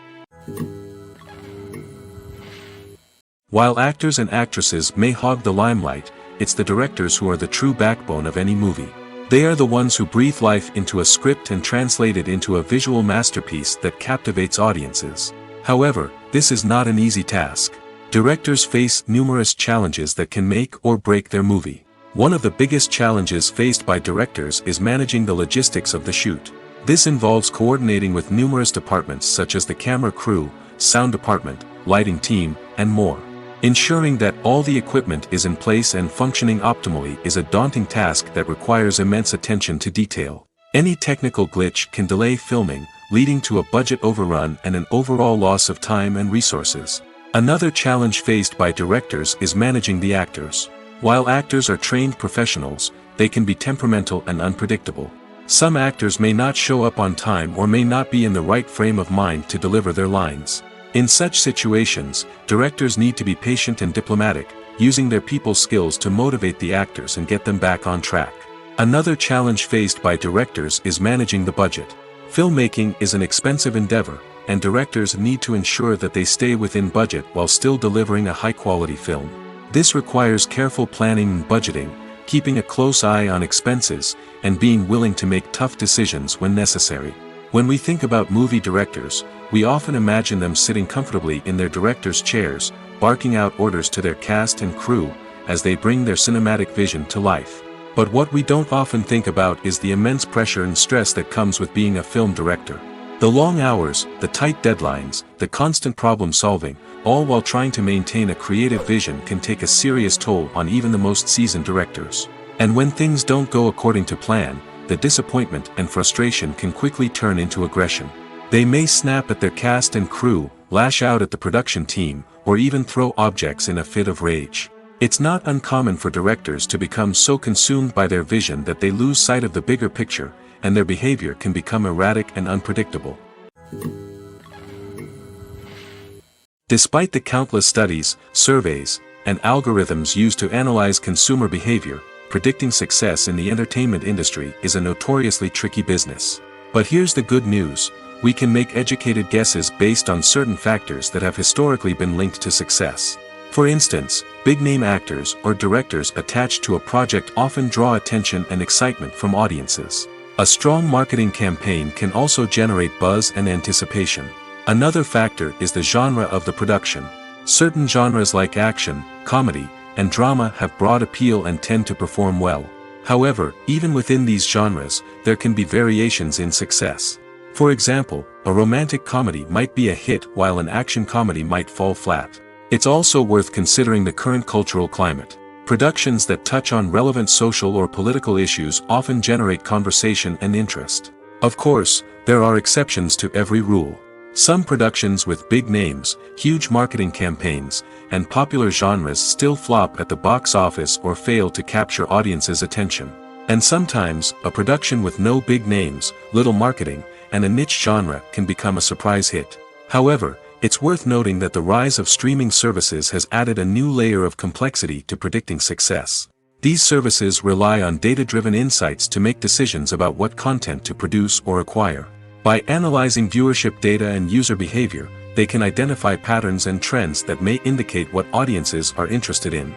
While actors and actresses may hog the limelight, it's the directors who are the true backbone of any movie. They are the ones who breathe life into a script and translate it into a visual masterpiece that captivates audiences. However, this is not an easy task. Directors face numerous challenges that can make or break their movie. One of the biggest challenges faced by directors is managing the logistics of the shoot. This involves coordinating with numerous departments such as the camera crew, sound department, lighting team, and more. Ensuring that all the equipment is in place and functioning optimally is a daunting task that requires immense attention to detail. Any technical glitch can delay filming, leading to a budget overrun and an overall loss of time and resources. Another challenge faced by directors is managing the actors. While actors are trained professionals, they can be temperamental and unpredictable. Some actors may not show up on time or may not be in the right frame of mind to deliver their lines. In such situations, directors need to be patient and diplomatic, using their people skills to motivate the actors and get them back on track. Another challenge faced by directors is managing the budget. Filmmaking is an expensive endeavor, and directors need to ensure that they stay within budget while still delivering a high-quality film. This requires careful planning and budgeting, keeping a close eye on expenses, and being willing to make tough decisions when necessary. When we think about movie directors, we often imagine them sitting comfortably in their director's chairs, barking out orders to their cast and crew, as they bring their cinematic vision to life. But what we don't often think about is the immense pressure and stress that comes with being a film director. The long hours, the tight deadlines, the constant problem solving, all while trying to maintain a creative vision can take a serious toll on even the most seasoned directors. And when things don't go according to plan, the disappointment and frustration can quickly turn into aggression. They may snap at their cast and crew, lash out at the production team, or even throw objects in a fit of rage. It's not uncommon for directors to become so consumed by their vision that they lose sight of the bigger picture, and their behavior can become erratic and unpredictable. Despite the countless studies, surveys, and algorithms used to analyze consumer behavior, predicting success in the entertainment industry is a notoriously tricky business. But here's the good news: we can make educated guesses based on certain factors that have historically been linked to success. For instance, big-name actors or directors attached to a project often draw attention and excitement from audiences. A strong marketing campaign can also generate buzz and anticipation. Another factor is the genre of the production. Certain genres like action, comedy, and drama have broad appeal and tend to perform well. However, even within these genres, there can be variations in success. For example, a romantic comedy might be a hit while an action comedy might fall flat. It's also worth considering the current cultural climate. Productions that touch on relevant social or political issues often generate conversation and interest. Of course, there are exceptions to every rule. Some productions with big names, huge marketing campaigns, and popular genres still flop at the box office or fail to capture audiences' attention. And sometimes, a production with no big names, little marketing, and a niche genre can become a surprise hit. However, it's worth noting that the rise of streaming services has added a new layer of complexity to predicting success. These services rely on data-driven insights to make decisions about what content to produce or acquire. By analyzing viewership data and user behavior, they can identify patterns and trends that may indicate what audiences are interested in.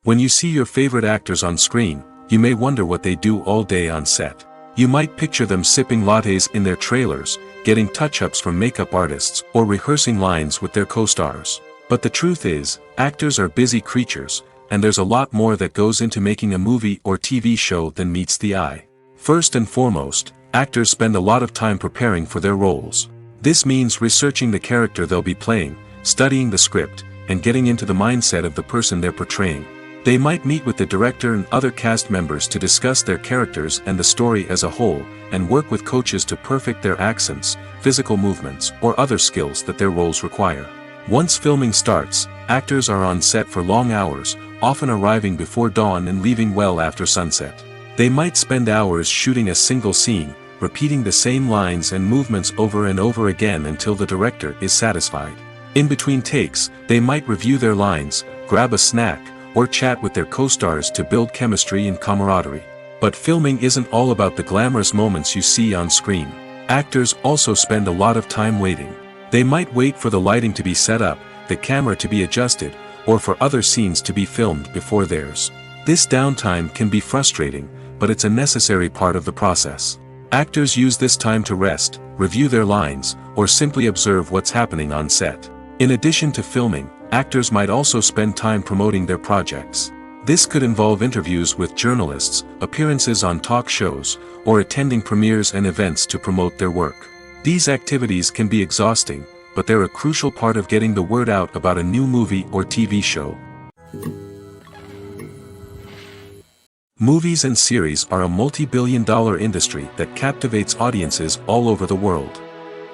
When you see your favorite actors on screen, you may wonder what they do all day on set. You might picture them sipping lattes in their trailers, getting touch-ups from makeup artists, or rehearsing lines with their co-stars. But the truth is, actors are busy creatures, and there's a lot more that goes into making a movie or TV show than meets the eye. First and foremost, actors spend a lot of time preparing for their roles. This means researching the character they'll be playing, studying the script, and getting into the mindset of the person they're portraying. They might meet with the director and other cast members to discuss their characters and the story as a whole, and work with coaches to perfect their accents, physical movements, or other skills that their roles require. Once filming starts, actors are on set for long hours, often arriving before dawn and leaving well after sunset. They might spend hours shooting a single scene, repeating the same lines and movements over and over again until the director is satisfied. In between takes, they might review their lines, grab a snack, or chat with their co-stars to build chemistry and camaraderie. But filming isn't all about the glamorous moments you see on screen. Actors also spend a lot of time waiting. They might wait for the lighting to be set up, the camera to be adjusted, or for other scenes to be filmed before theirs. This downtime can be frustrating, but it's a necessary part of the process. Actors use this time to rest, review their lines, or simply observe what's happening on set. In addition to filming, actors might also spend time promoting their projects. This could involve interviews with journalists, appearances on talk shows, or attending premieres and events to promote their work. These activities can be exhausting, but they're a crucial part of getting the word out about a new movie or TV show. Movies and series are a multi-billion-dollar industry that captivates audiences all over the world.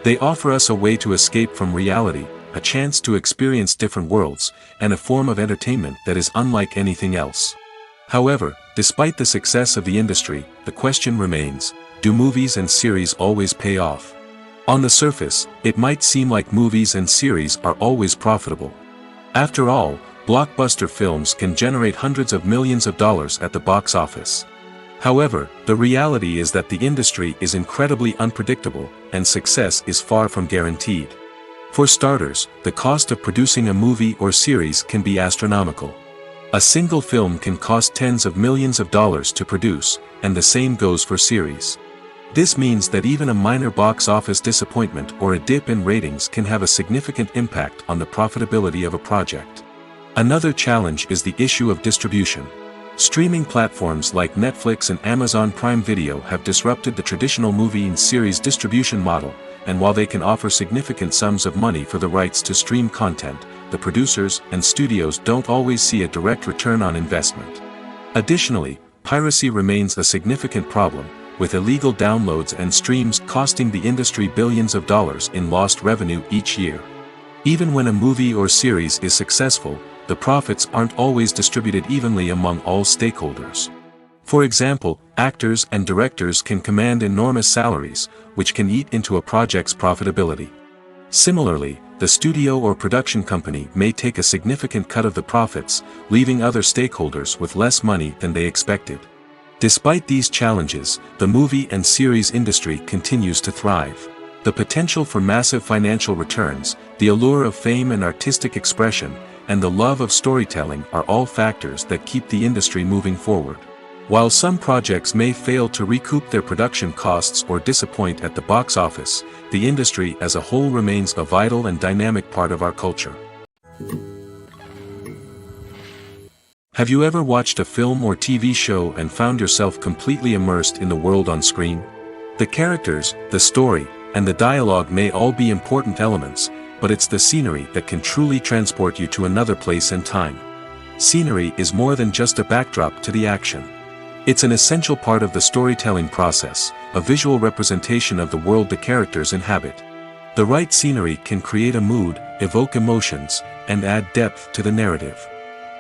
They offer us a way to escape from reality, a chance to experience different worlds, and a form of entertainment that is unlike anything else. However, despite the success of the industry, the question remains, do movies and series always pay off? On the surface, it might seem like movies and series are always profitable. After all, blockbuster films can generate hundreds of millions of dollars at the box office. However, the reality is that the industry is incredibly unpredictable, and success is far from guaranteed. For starters, the cost of producing a movie or series can be astronomical. A single film can cost tens of millions of dollars to produce, and the same goes for series. This means that even a minor box office disappointment or a dip in ratings can have a significant impact on the profitability of a project. Another challenge is the issue of distribution. Streaming platforms like Netflix and Amazon Prime Video have disrupted the traditional movie and series distribution model, and while they can offer significant sums of money for the rights to stream content, the producers and studios don't always see a direct return on investment. Additionally, piracy remains a significant problem, with illegal downloads and streams costing the industry billions of dollars in lost revenue each year. Even when a movie or series is successful, the profits aren't always distributed evenly among all stakeholders. For example, actors and directors can command enormous salaries, which can eat into a project's profitability. Similarly, the studio or production company may take a significant cut of the profits, leaving other stakeholders with less money than they expected. Despite these challenges, the movie and series industry continues to thrive. The potential for massive financial returns, the allure of fame and artistic expression, and the love of storytelling are all factors that keep the industry moving forward. While some projects may fail to recoup their production costs or disappoint at the box office, the industry as a whole remains a vital and dynamic part of our culture. Have you ever watched a film or TV show and found yourself completely immersed in the world on screen? The characters, the story, and the dialogue may all be important elements, but it's the scenery that can truly transport you to another place and time. Scenery is more than just a backdrop to the action. It's an essential part of the storytelling process, a visual representation of the world the characters inhabit. The right scenery can create a mood, evoke emotions, and add depth to the narrative.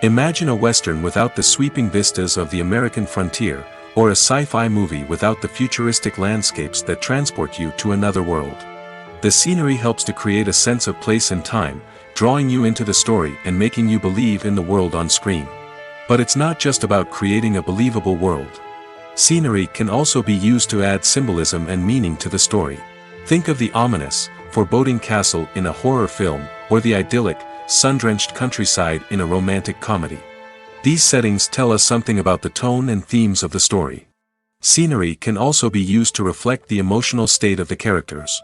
Imagine a Western without the sweeping vistas of the American frontier, or a sci-fi movie without the futuristic landscapes that transport you to another world. The scenery helps to create a sense of place and time, drawing you into the story and making you believe in the world on screen. But it's not just about creating a believable world. Scenery can also be used to add symbolism and meaning to the story. Think of the ominous, foreboding castle in a horror film, or the idyllic, sun-drenched countryside in a romantic comedy. These settings tell us something about the tone and themes of the story. Scenery can also be used to reflect the emotional state of the characters.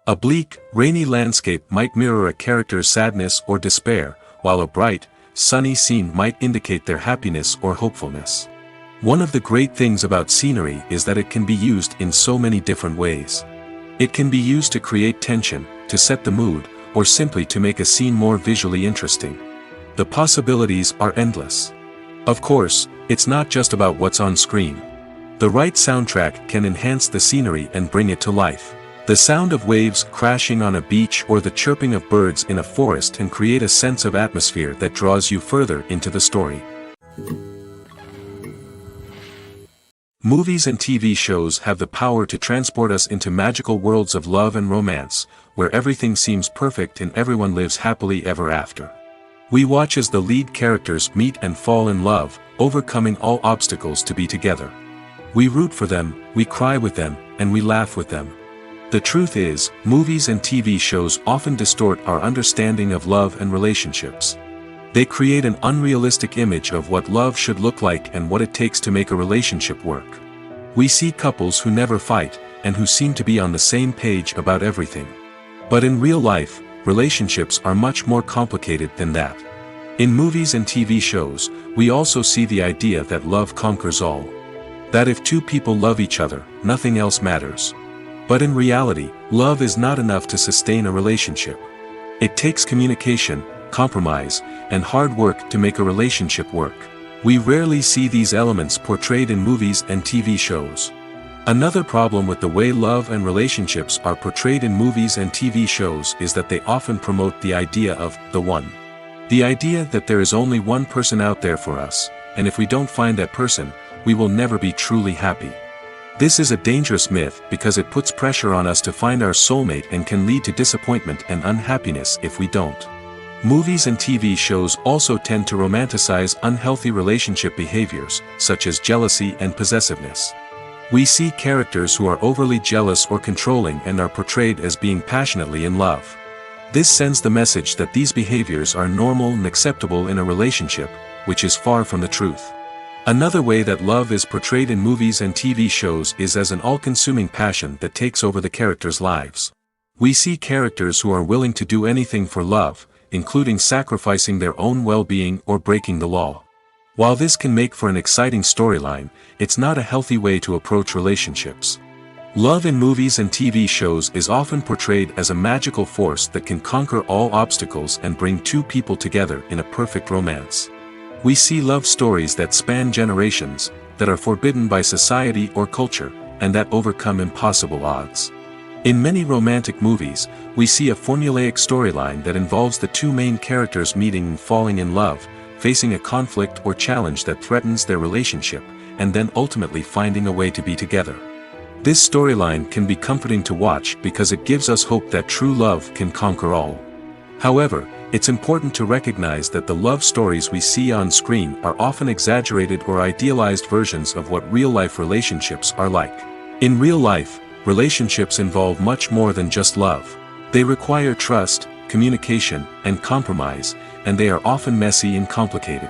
A bleak, rainy landscape might mirror a character's sadness or despair, while a bright, sunny scene might indicate their happiness or hopefulness. One of the great things about scenery is that it can be used in so many different ways. It can be used to create tension, to set the mood, or simply to make a scene more visually interesting. The possibilities are endless. Of course, it's not just about what's on screen. The right soundtrack can enhance the scenery and bring it to life. The sound of waves crashing on a beach or the chirping of birds in a forest can create a sense of atmosphere that draws you further into the story. Movies and TV shows have the power to transport us into magical worlds of love and romance, where everything seems perfect and everyone lives happily ever after. We watch as the lead characters meet and fall in love, overcoming all obstacles to be together. We root for them, we cry with them, and we laugh with them. The truth is, movies and TV shows often distort our understanding of love and relationships. They create an unrealistic image of what love should look like and what it takes to make a relationship work. We see couples who never fight, and who seem to be on the same page about everything. But in real life, relationships are much more complicated than that. In movies and TV shows, we also see the idea that love conquers all. That if two people love each other, nothing else matters. But in reality, love is not enough to sustain a relationship. It takes communication, compromise, and hard work to make a relationship work. We rarely see these elements portrayed in movies and TV shows. Another problem with the way love and relationships are portrayed in movies and TV shows is that they often promote the idea of the one. The idea that there is only one person out there for us, and if we don't find that person, we will never be truly happy. This is a dangerous myth because it puts pressure on us to find our soulmate and can lead to disappointment and unhappiness if we don't. Movies and TV shows also tend to romanticize unhealthy relationship behaviors, such as jealousy and possessiveness. We see characters who are overly jealous or controlling and are portrayed as being passionately in love. This sends the message that these behaviors are normal and acceptable in a relationship, which is far from the truth. Another way that love is portrayed in movies and TV shows is as an all-consuming passion that takes over the characters' lives. We see characters who are willing to do anything for love, including sacrificing their own well-being or breaking the law. While this can make for an exciting storyline, it's not a healthy way to approach relationships. Love in movies and TV shows is often portrayed as a magical force that can conquer all obstacles and bring two people together in a perfect romance. We see love stories that span generations, that are forbidden by society or culture, and that overcome impossible odds. In many romantic movies, we see a formulaic storyline that involves the two main characters meeting and falling in love, facing a conflict or challenge that threatens their relationship, and then ultimately finding a way to be together. This storyline can be comforting to watch because it gives us hope that true love can conquer all. However, it's important to recognize that the love stories we see on screen are often exaggerated or idealized versions of what real-life relationships are like. In real life, relationships involve much more than just love. They require trust, communication, and compromise, and they are often messy and complicated.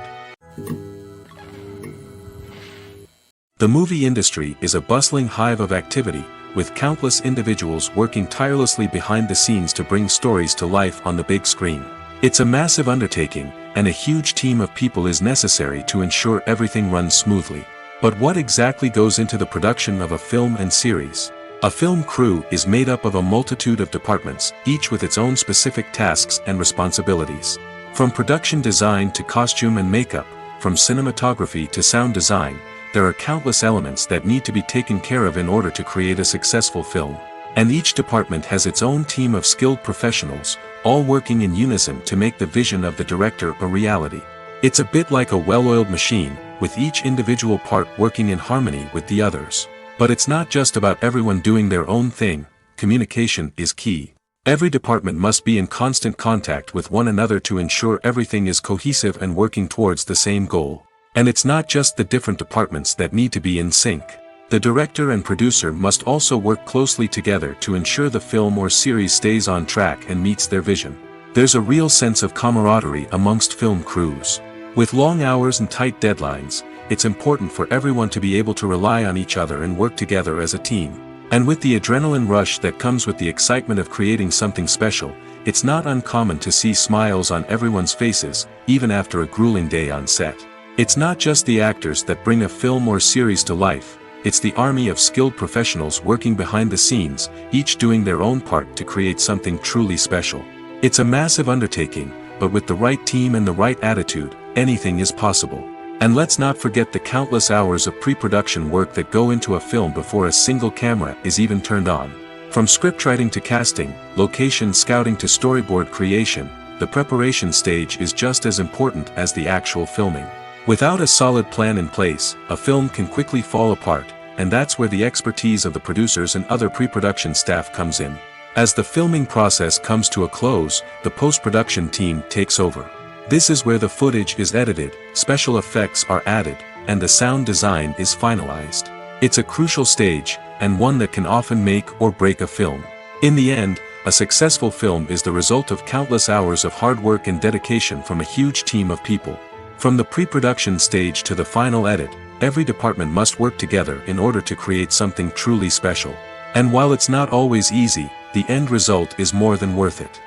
The movie industry is a bustling hive of activity, with countless individuals working tirelessly behind the scenes to bring stories to life on the big screen. It's a massive undertaking, and a huge team of people is necessary to ensure everything runs smoothly. But what exactly goes into the production of a film and series? A film crew is made up of a multitude of departments, each with its own specific tasks and responsibilities. From production design to costume and makeup, from cinematography to sound design, there are countless elements that need to be taken care of in order to create a successful film. And each department has its own team of skilled professionals, all working in unison to make the vision of the director a reality. It's a bit like a well-oiled machine, with each individual part working in harmony with the others. But it's not just about everyone doing their own thing. Communication is key. Every department must be in constant contact with one another to ensure everything is cohesive and working towards the same goal. And it's not just the different departments that need to be in sync. The director and producer must also work closely together to ensure the film or series stays on track and meets their vision. There's a real sense of camaraderie amongst film crews. With long hours and tight deadlines, it's important for everyone to be able to rely on each other and work together as a team. And with the adrenaline rush that comes with the excitement of creating something special, it's not uncommon to see smiles on everyone's faces, even after a grueling day on set. It's not just the actors that bring a film or series to life, it's the army of skilled professionals working behind the scenes, each doing their own part to create something truly special. It's a massive undertaking, but with the right team and the right attitude, anything is possible. And let's not forget the countless hours of pre-production work that go into a film before a single camera is even turned on. From scriptwriting to casting, location scouting to storyboard creation, the preparation stage is just as important as the actual filming. Without a solid plan in place, a film can quickly fall apart, and that's where the expertise of the producers and other pre-production staff comes in. As the filming process comes to a close, the post-production team takes over. This is where the footage is edited, special effects are added, and the sound design is finalized. It's a crucial stage, and one that can often make or break a film. In the end, a successful film is the result of countless hours of hard work and dedication from a huge team of people. From the pre-production stage to the final edit, every department must work together in order to create something truly special. And while it's not always easy, the end result is more than worth it.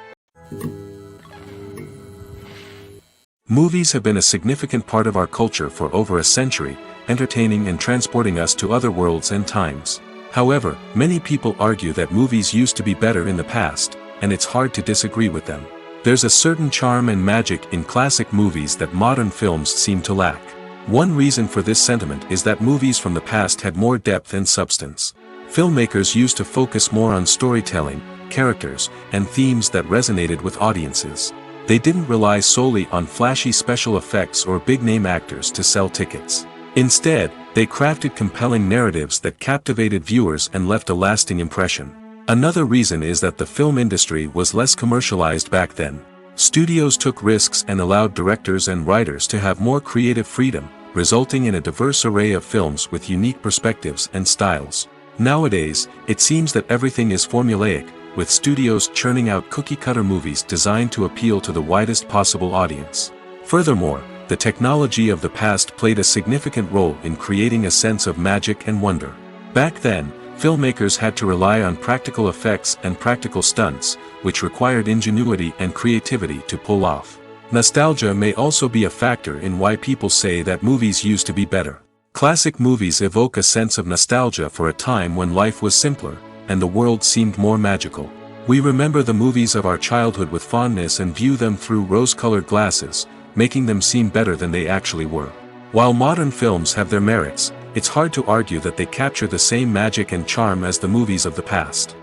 Movies have been a significant part of our culture for over a century, entertaining and transporting us to other worlds and times. However, many people argue that movies used to be better in the past, and it's hard to disagree with them. There's a certain charm and magic in classic movies that modern films seem to lack. One reason for this sentiment is that movies from the past had more depth and substance. Filmmakers used to focus more on storytelling, characters, and themes that resonated with audiences. They didn't rely solely on flashy special effects or big-name actors to sell tickets. Instead, they crafted compelling narratives that captivated viewers and left a lasting impression. Another reason is that the film industry was less commercialized back then. Studios took risks and allowed directors and writers to have more creative freedom, resulting in a diverse array of films with unique perspectives and styles. Nowadays, it seems that everything is formulaic, with studios churning out cookie-cutter movies designed to appeal to the widest possible audience. Furthermore, the technology of the past played a significant role in creating a sense of magic and wonder. Back then, filmmakers had to rely on practical effects and practical stunts, which required ingenuity and creativity to pull off. Nostalgia may also be a factor in why people say that movies used to be better. Classic movies evoke a sense of nostalgia for a time when life was simpler, and the world seemed more magical. We remember the movies of our childhood with fondness and view them through rose-colored glasses, making them seem better than they actually were. While modern films have their merits, it's hard to argue that they capture the same magic and charm as the movies of the past.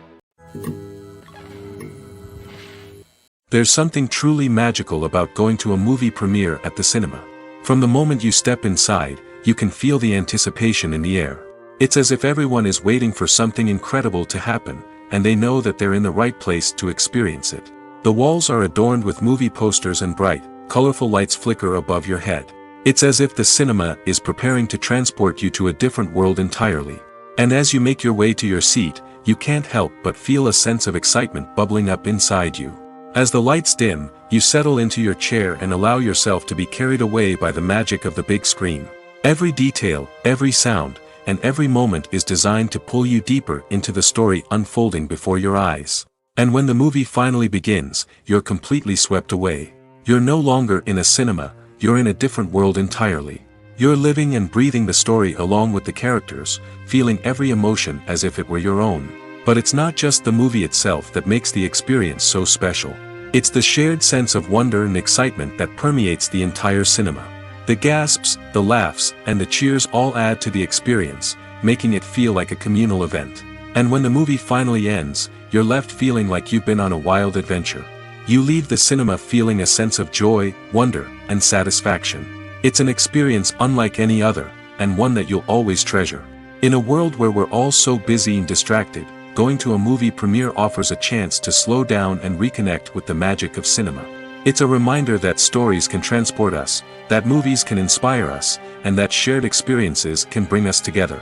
There's something truly magical about going to a movie premiere at the cinema. From the moment you step inside, you can feel the anticipation in the air. It's as if everyone is waiting for something incredible to happen, and they know that they're in the right place to experience it. The walls are adorned with movie posters and bright, colorful lights flicker above your head. It's as if the cinema is preparing to transport you to a different world entirely. And as you make your way to your seat, you can't help but feel a sense of excitement bubbling up inside you. As the lights dim, you settle into your chair and allow yourself to be carried away by the magic of the big screen. Every detail, every sound, and every moment is designed to pull you deeper into the story unfolding before your eyes. And when the movie finally begins, you're completely swept away. You're no longer in a cinema, you're in a different world entirely. You're living and breathing the story along with the characters, feeling every emotion as if it were your own. But it's not just the movie itself that makes the experience so special. It's the shared sense of wonder and excitement that permeates the entire cinema. The gasps, the laughs, and the cheers all add to the experience, making it feel like a communal event. And when the movie finally ends, you're left feeling like you've been on a wild adventure. You leave the cinema feeling a sense of joy, wonder, and satisfaction. It's an experience unlike any other, and one that you'll always treasure. In a world where we're all so busy and distracted, going to a movie premiere offers a chance to slow down and reconnect with the magic of cinema. It's a reminder that stories can transport us, that movies can inspire us, and that shared experiences can bring us together.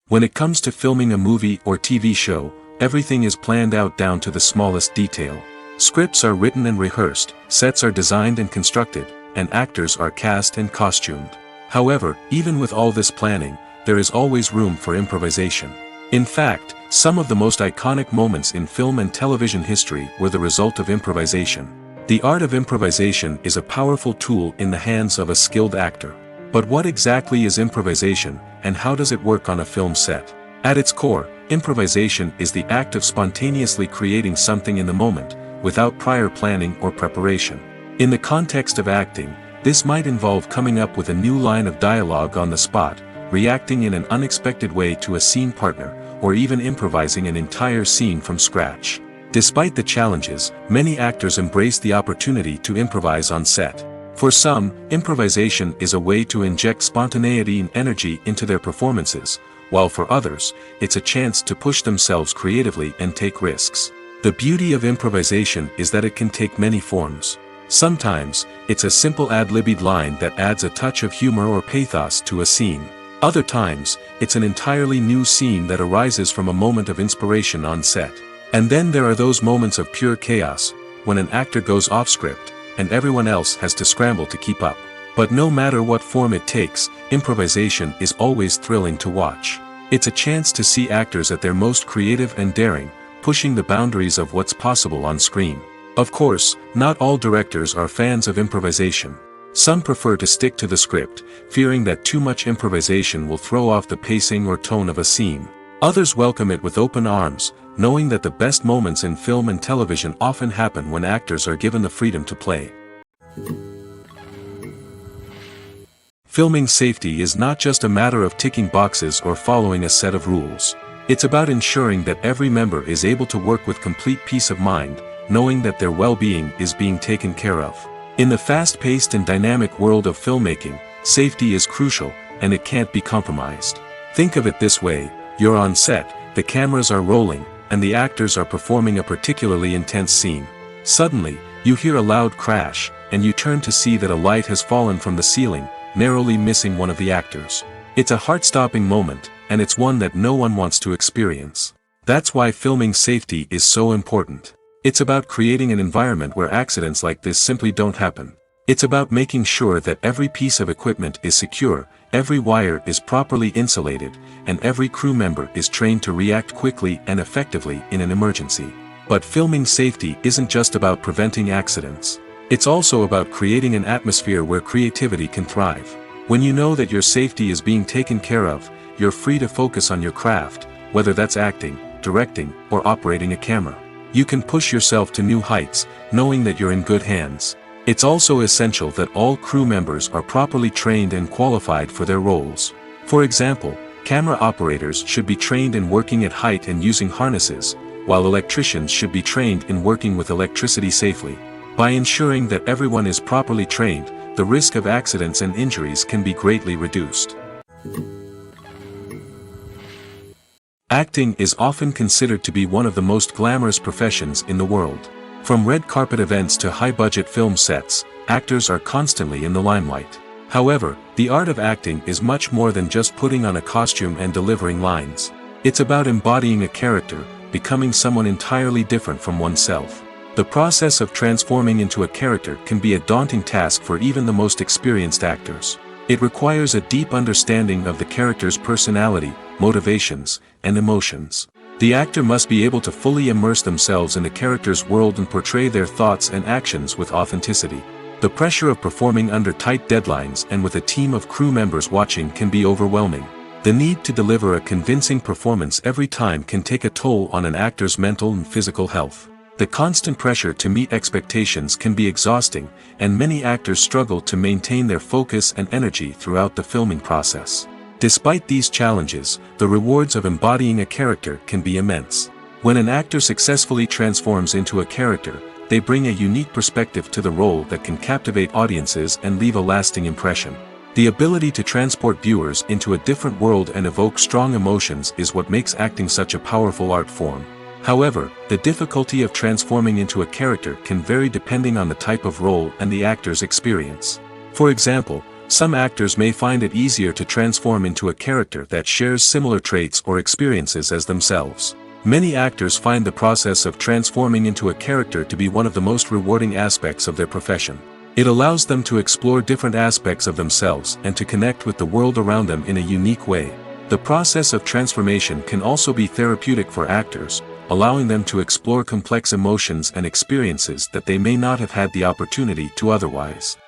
When it comes to filming a movie or TV show, everything is planned out down to the smallest detail. Scripts are written and rehearsed, sets are designed and constructed, and actors are cast and costumed. However, even with all this planning, there is always room for improvisation. In fact, some of the most iconic moments in film and television history were the result of improvisation. The art of improvisation is a powerful tool in the hands of a skilled actor. But what exactly is improvisation, and how does it work on a film set? At its core, improvisation is the act of spontaneously creating something in the moment, without prior planning or preparation. In the context of acting, this might involve coming up with a new line of dialogue on the spot, reacting in an unexpected way to a scene partner, or even improvising an entire scene from scratch. Despite the challenges, many actors embrace the opportunity to improvise on set. For some, improvisation is a way to inject spontaneity and energy into their performances, while for others, it's a chance to push themselves creatively and take risks. The beauty of improvisation is that it can take many forms. Sometimes, it's a simple ad-libbed line that adds a touch of humor or pathos to a scene. Other times, it's an entirely new scene that arises from a moment of inspiration on set. And then there are those moments of pure chaos, when an actor goes off script, and everyone else has to scramble to keep up. But no matter what form it takes, improvisation is always thrilling to watch. It's a chance to see actors at their most creative and daring, pushing the boundaries of what's possible on screen. Of course, not all directors are fans of improvisation. Some prefer to stick to the script, fearing that too much improvisation will throw off the pacing or tone of a scene. Others welcome it with open arms, knowing that the best moments in film and television often happen when actors are given the freedom to play. Filming safety is not just a matter of ticking boxes or following a set of rules. It's about ensuring that every member is able to work with complete peace of mind, knowing that their well-being is being taken care of. In the fast-paced and dynamic world of filmmaking, safety is crucial, and it can't be compromised. Think of it this way: you're on set, the cameras are rolling, and the actors are performing a particularly intense scene. Suddenly, you hear a loud crash, and you turn to see that a light has fallen from the ceiling, narrowly missing one of the actors. It's a heart-stopping moment, and it's one that no one wants to experience. That's why filming safety is so important. It's about creating an environment where accidents like this simply don't happen. It's about making sure that every piece of equipment is secure, every wire is properly insulated, and every crew member is trained to react quickly and effectively in an emergency. But filming safety isn't just about preventing accidents. It's also about creating an atmosphere where creativity can thrive. When you know that your safety is being taken care of, you're free to focus on your craft, whether that's acting, directing, or operating a camera. You can push yourself to new heights, knowing that you're in good hands. It's also essential that all crew members are properly trained and qualified for their roles. For example, camera operators should be trained in working at height and using harnesses, while electricians should be trained in working with electricity safely. By ensuring that everyone is properly trained, the risk of accidents and injuries can be greatly reduced. Acting is often considered to be one of the most glamorous professions in the world. From red carpet events to high-budget film sets, actors are constantly in the limelight. However, the art of acting is much more than just putting on a costume and delivering lines. It's about embodying a character, becoming someone entirely different from oneself. The process of transforming into a character can be a daunting task for even the most experienced actors. It requires a deep understanding of the character's personality, motivations, and emotions. The actor must be able to fully immerse themselves in the character's world and portray their thoughts and actions with authenticity. The pressure of performing under tight deadlines and with a team of crew members watching can be overwhelming. The need to deliver a convincing performance every time can take a toll on an actor's mental and physical health. The constant pressure to meet expectations can be exhausting, and many actors struggle to maintain their focus and energy throughout the filming process. Despite these challenges, the rewards of embodying a character can be immense. When an actor successfully transforms into a character, they bring a unique perspective to the role that can captivate audiences and leave a lasting impression. The ability to transport viewers into a different world and evoke strong emotions is what makes acting such a powerful art form. However, the difficulty of transforming into a character can vary depending on the type of role and the actor's experience. For example, some actors may find it easier to transform into a character that shares similar traits or experiences as themselves. Many actors find the process of transforming into a character to be one of the most rewarding aspects of their profession. It allows them to explore different aspects of themselves and to connect with the world around them in a unique way. The process of transformation can also be therapeutic for actors, allowing them to explore complex emotions and experiences that they may not have had the opportunity to otherwise.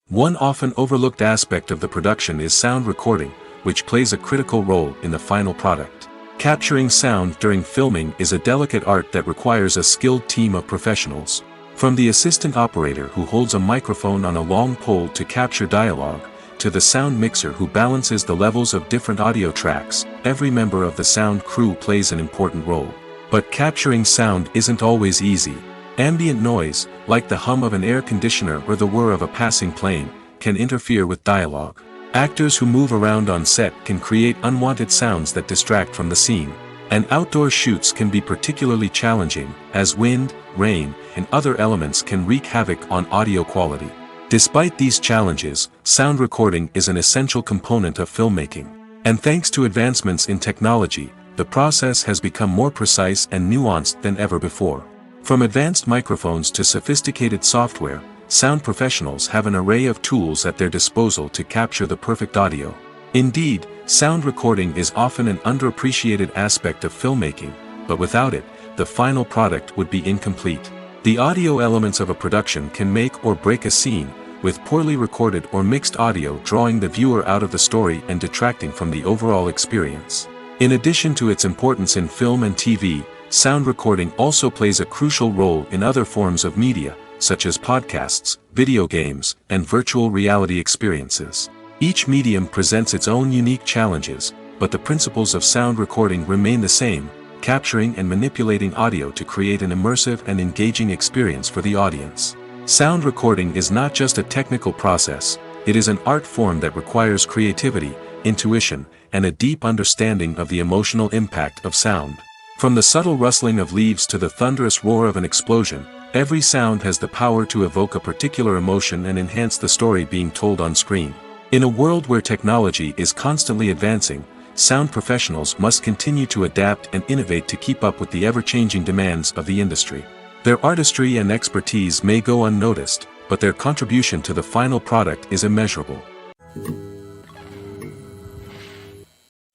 One often overlooked aspect of the production is sound recording, which plays a critical role in the final product. Capturing sound during filming is a delicate art that requires a skilled team of professionals. From the assistant operator who holds a microphone on a long pole to capture dialogue, to the sound mixer who balances the levels of different audio tracks, every member of the sound crew plays an important role. But capturing sound isn't always easy. Ambient noise, like the hum of an air conditioner or the whir of a passing plane, can interfere with dialogue. Actors who move around on set can create unwanted sounds that distract from the scene. And outdoor shoots can be particularly challenging, as wind, rain, and other elements can wreak havoc on audio quality. Despite these challenges, sound recording is an essential component of filmmaking. And thanks to advancements in technology, the process has become more precise and nuanced than ever before. From advanced microphones to sophisticated software, sound professionals have an array of tools at their disposal to capture the perfect audio. Indeed, sound recording is often an underappreciated aspect of filmmaking, but without it, the final product would be incomplete. The audio elements of a production can make or break a scene, with poorly recorded or mixed audio drawing the viewer out of the story and detracting from the overall experience. In addition to its importance in film and TV, sound recording also plays a crucial role in other forms of media, such as podcasts, video games, and virtual reality experiences. Each medium presents its own unique challenges, but the principles of sound recording remain the same, capturing and manipulating audio to create an immersive and engaging experience for the audience. Sound recording is not just a technical process, it is an art form that requires creativity, intuition, and a deep understanding of the emotional impact of sound. From the subtle rustling of leaves to the thunderous roar of an explosion, every sound has the power to evoke a particular emotion and enhance the story being told on screen. In a world where technology is constantly advancing, sound professionals must continue to adapt and innovate to keep up with the ever-changing demands of the industry. Their artistry and expertise may go unnoticed, but their contribution to the final product is immeasurable.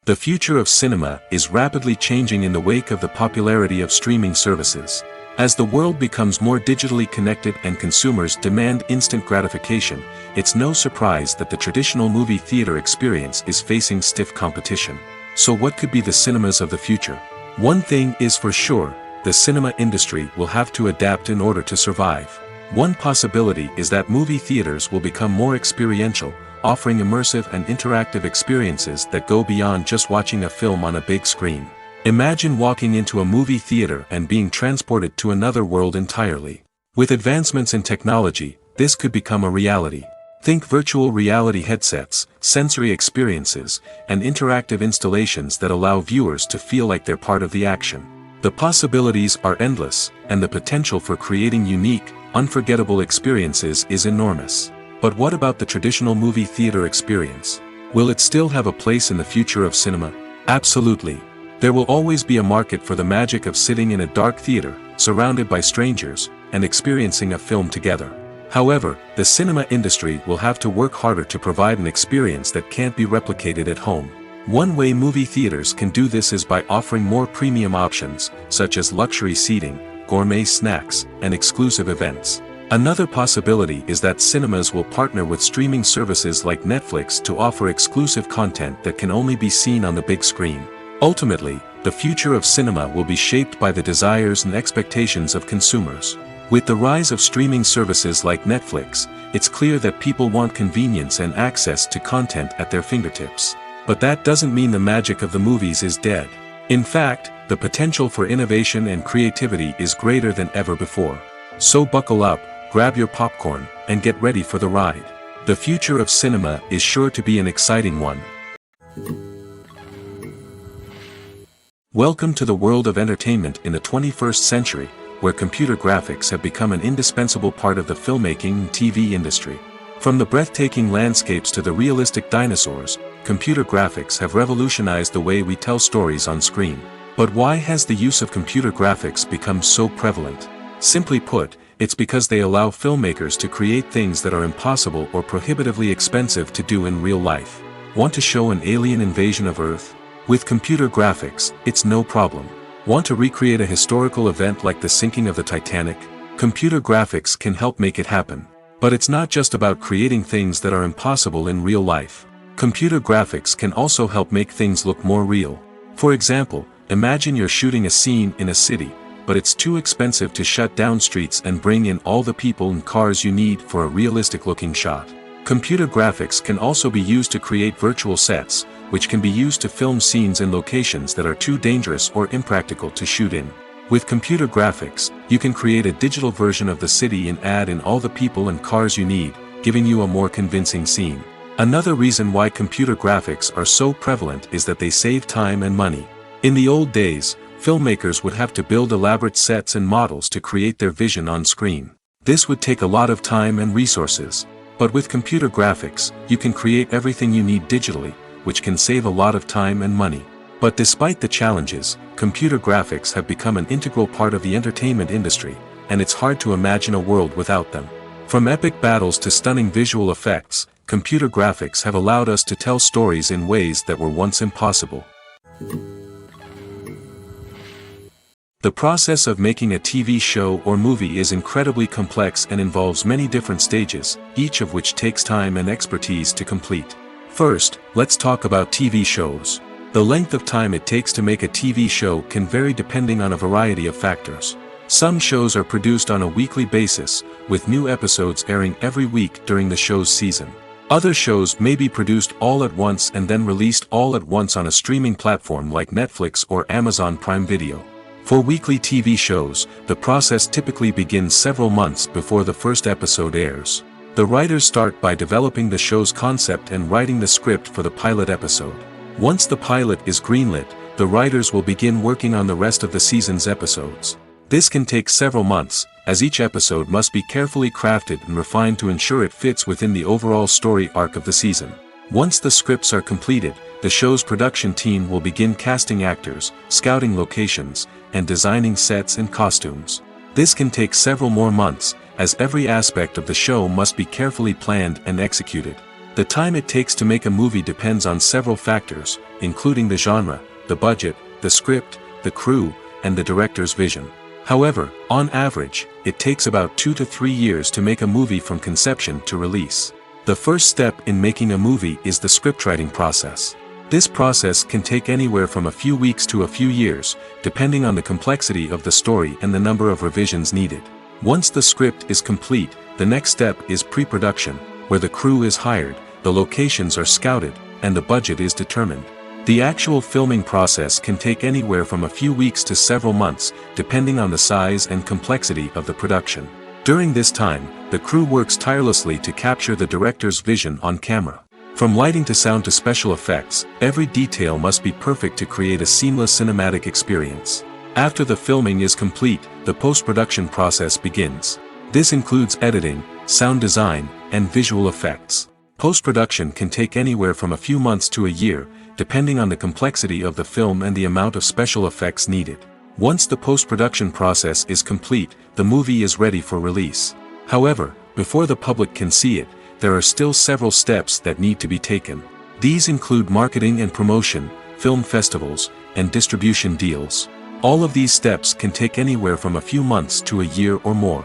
The future of cinema is rapidly changing in the wake of the popularity of streaming services. As the world becomes more digitally connected and consumers demand instant gratification, it's no surprise that the traditional movie theater experience is facing stiff competition. So what could be the cinemas of the future? One thing is for sure, the cinema industry will have to adapt in order to survive. One possibility is that movie theaters will become more experiential, offering immersive and interactive experiences that go beyond just watching a film on a big screen. Imagine walking into a movie theater and being transported to another world entirely. With advancements in technology, this could become a reality. Think virtual reality headsets, sensory experiences, and interactive installations that allow viewers to feel like they're part of the action. The possibilities are endless, and the potential for creating unique, unforgettable experiences is enormous. But what about the traditional movie theater experience? Will it still have a place in the future of cinema? Absolutely. There will always be a market for the magic of sitting in a dark theater, surrounded by strangers, and experiencing a film together. However, the cinema industry will have to work harder to provide an experience that can't be replicated at home. One way movie theaters can do this is by offering more premium options, such as luxury seating, gourmet snacks, and exclusive events. Another possibility is that cinemas will partner with streaming services like Netflix to offer exclusive content that can only be seen on the big screen. Ultimately, the future of cinema will be shaped by the desires and expectations of consumers. With the rise of streaming services like Netflix, it's clear that people want convenience and access to content at their fingertips. But that doesn't mean the magic of the movies is dead. In fact, the potential for innovation and creativity is greater than ever before. So buckle up, grab your popcorn, and get ready for the ride. The future of cinema is sure to be an exciting one. Welcome to the world of entertainment in the 21st century, where computer graphics have become an indispensable part of the filmmaking and TV industry. From the breathtaking landscapes to the realistic dinosaurs, computer graphics have revolutionized the way we tell stories on screen. But why has the use of computer graphics become so prevalent? Simply put, It's because they allow filmmakers to create things that are impossible or prohibitively expensive to do in real life. Want to show an alien invasion of Earth? With computer graphics, it's no problem. Want to recreate a historical event like the sinking of the Titanic? Computer graphics can help make it happen. But it's not just about creating things that are impossible in real life. Computer graphics can also help make things look more real. For example, imagine you're shooting a scene in a city, but it's too expensive to shut down streets and bring in all the people and cars you need for a realistic-looking shot. Computer graphics can also be used to create virtual sets, which can be used to film scenes in locations that are too dangerous or impractical to shoot in. With computer graphics, you can create a digital version of the city and add in all the people and cars you need, giving you a more convincing scene. Another reason why computer graphics are so prevalent is that they save time and money. In the old days, filmmakers would have to build elaborate sets and models to create their vision on screen. This would take a lot of time and resources. But with computer graphics, you can create everything you need digitally, which can save a lot of time and money. But despite the challenges, computer graphics have become an integral part of the entertainment industry, and it's hard to imagine a world without them. From epic battles to stunning visual effects, computer graphics have allowed us to tell stories in ways that were once impossible. The process of making a TV show or movie is incredibly complex and involves many different stages, each of which takes time and expertise to complete. First, let's talk about TV shows. The length of time it takes to make a TV show can vary depending on a variety of factors. Some shows are produced on a weekly basis, with new episodes airing every week during the show's season. Other shows may be produced all at once and then released all at once on a streaming platform like Netflix or Amazon Prime Video. For weekly TV shows, the process typically begins several months before the first episode airs. The writers start by developing the show's concept and writing the script for the pilot episode. Once the pilot is greenlit, the writers will begin working on the rest of the season's episodes. This can take several months, as each episode must be carefully crafted and refined to ensure it fits within the overall story arc of the season. Once the scripts are completed, the show's production team will begin casting actors, scouting locations, and designing sets and costumes. This can take several more months, as every aspect of the show must be carefully planned and executed. The time it takes to make a movie depends on several factors, including the genre, the budget, the script, the crew, and the director's vision. However, on average, it takes about 2 to 3 years to make a movie from conception to release. The first step in making a movie is the scriptwriting process. This process can take anywhere from a few weeks to a few years, depending on the complexity of the story and the number of revisions needed. Once the script is complete, the next step is pre-production, where the crew is hired, the locations are scouted, and the budget is determined. The actual filming process can take anywhere from a few weeks to several months, depending on the size and complexity of the production. During this time, the crew works tirelessly to capture the director's vision on camera. From lighting to sound to special effects, every detail must be perfect to create a seamless cinematic experience. After the filming is complete, the post-production process begins. This includes editing, sound design, and visual effects. Post-production can take anywhere from a few months to a year, depending on the complexity of the film and the amount of special effects needed. Once the post-production process is complete, the movie is ready for release. However, before the public can see it, there are still several steps that need to be taken. These include marketing and promotion, film festivals, and distribution deals. All of these steps can take anywhere from a few months to a year or more.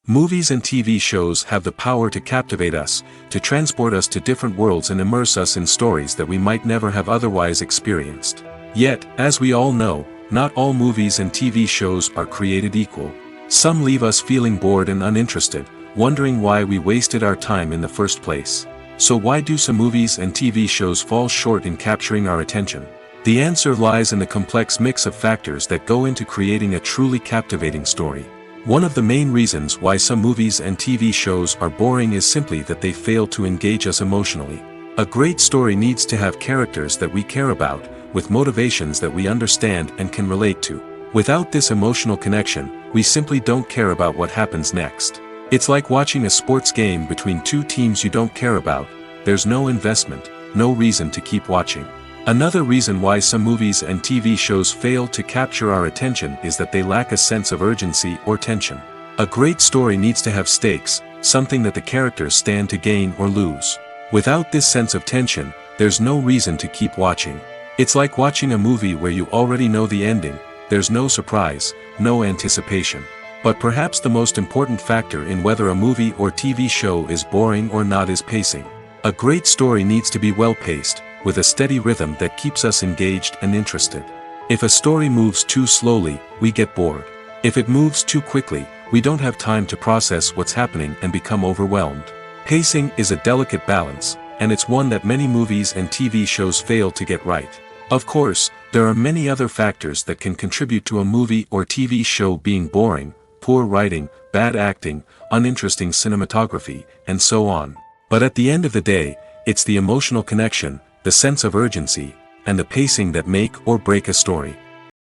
Movies and TV shows have the power to captivate us, to transport us to different worlds and immerse us in stories that we might never have otherwise experienced. Yet, as we all know, not all movies and TV shows are created equal. Some leave us feeling bored and uninterested, wondering why we wasted our time in the first place. So why do some movies and TV shows fall short in capturing our attention? The answer lies in the complex mix of factors that go into creating a truly captivating story. One of the main reasons why some movies and TV shows are boring is simply that they fail to engage us emotionally. A great story needs to have characters that we care about, with motivations that we understand and can relate to. Without this emotional connection, we simply don't care about what happens next. It's like watching a sports game between two teams you don't care about. There's no investment, no reason to keep watching. Another reason why some movies and TV shows fail to capture our attention is that they lack a sense of urgency or tension. A great story needs to have stakes, something that the characters stand to gain or lose. Without this sense of tension, there's no reason to keep watching. It's like watching a movie where you already know the ending, there's no surprise, no anticipation. But perhaps the most important factor in whether a movie or TV show is boring or not is pacing. A great story needs to be well-paced, with a steady rhythm that keeps us engaged and interested. If a story moves too slowly, we get bored. If it moves too quickly, we don't have time to process what's happening and become overwhelmed. Pacing is a delicate balance, and it's one that many movies and TV shows fail to get right. Of course, there are many other factors that can contribute to a movie or TV show being boring: poor writing, bad acting, uninteresting cinematography, and so on. But at the end of the day, it's the emotional connection, the sense of urgency, and the pacing that make or break a story.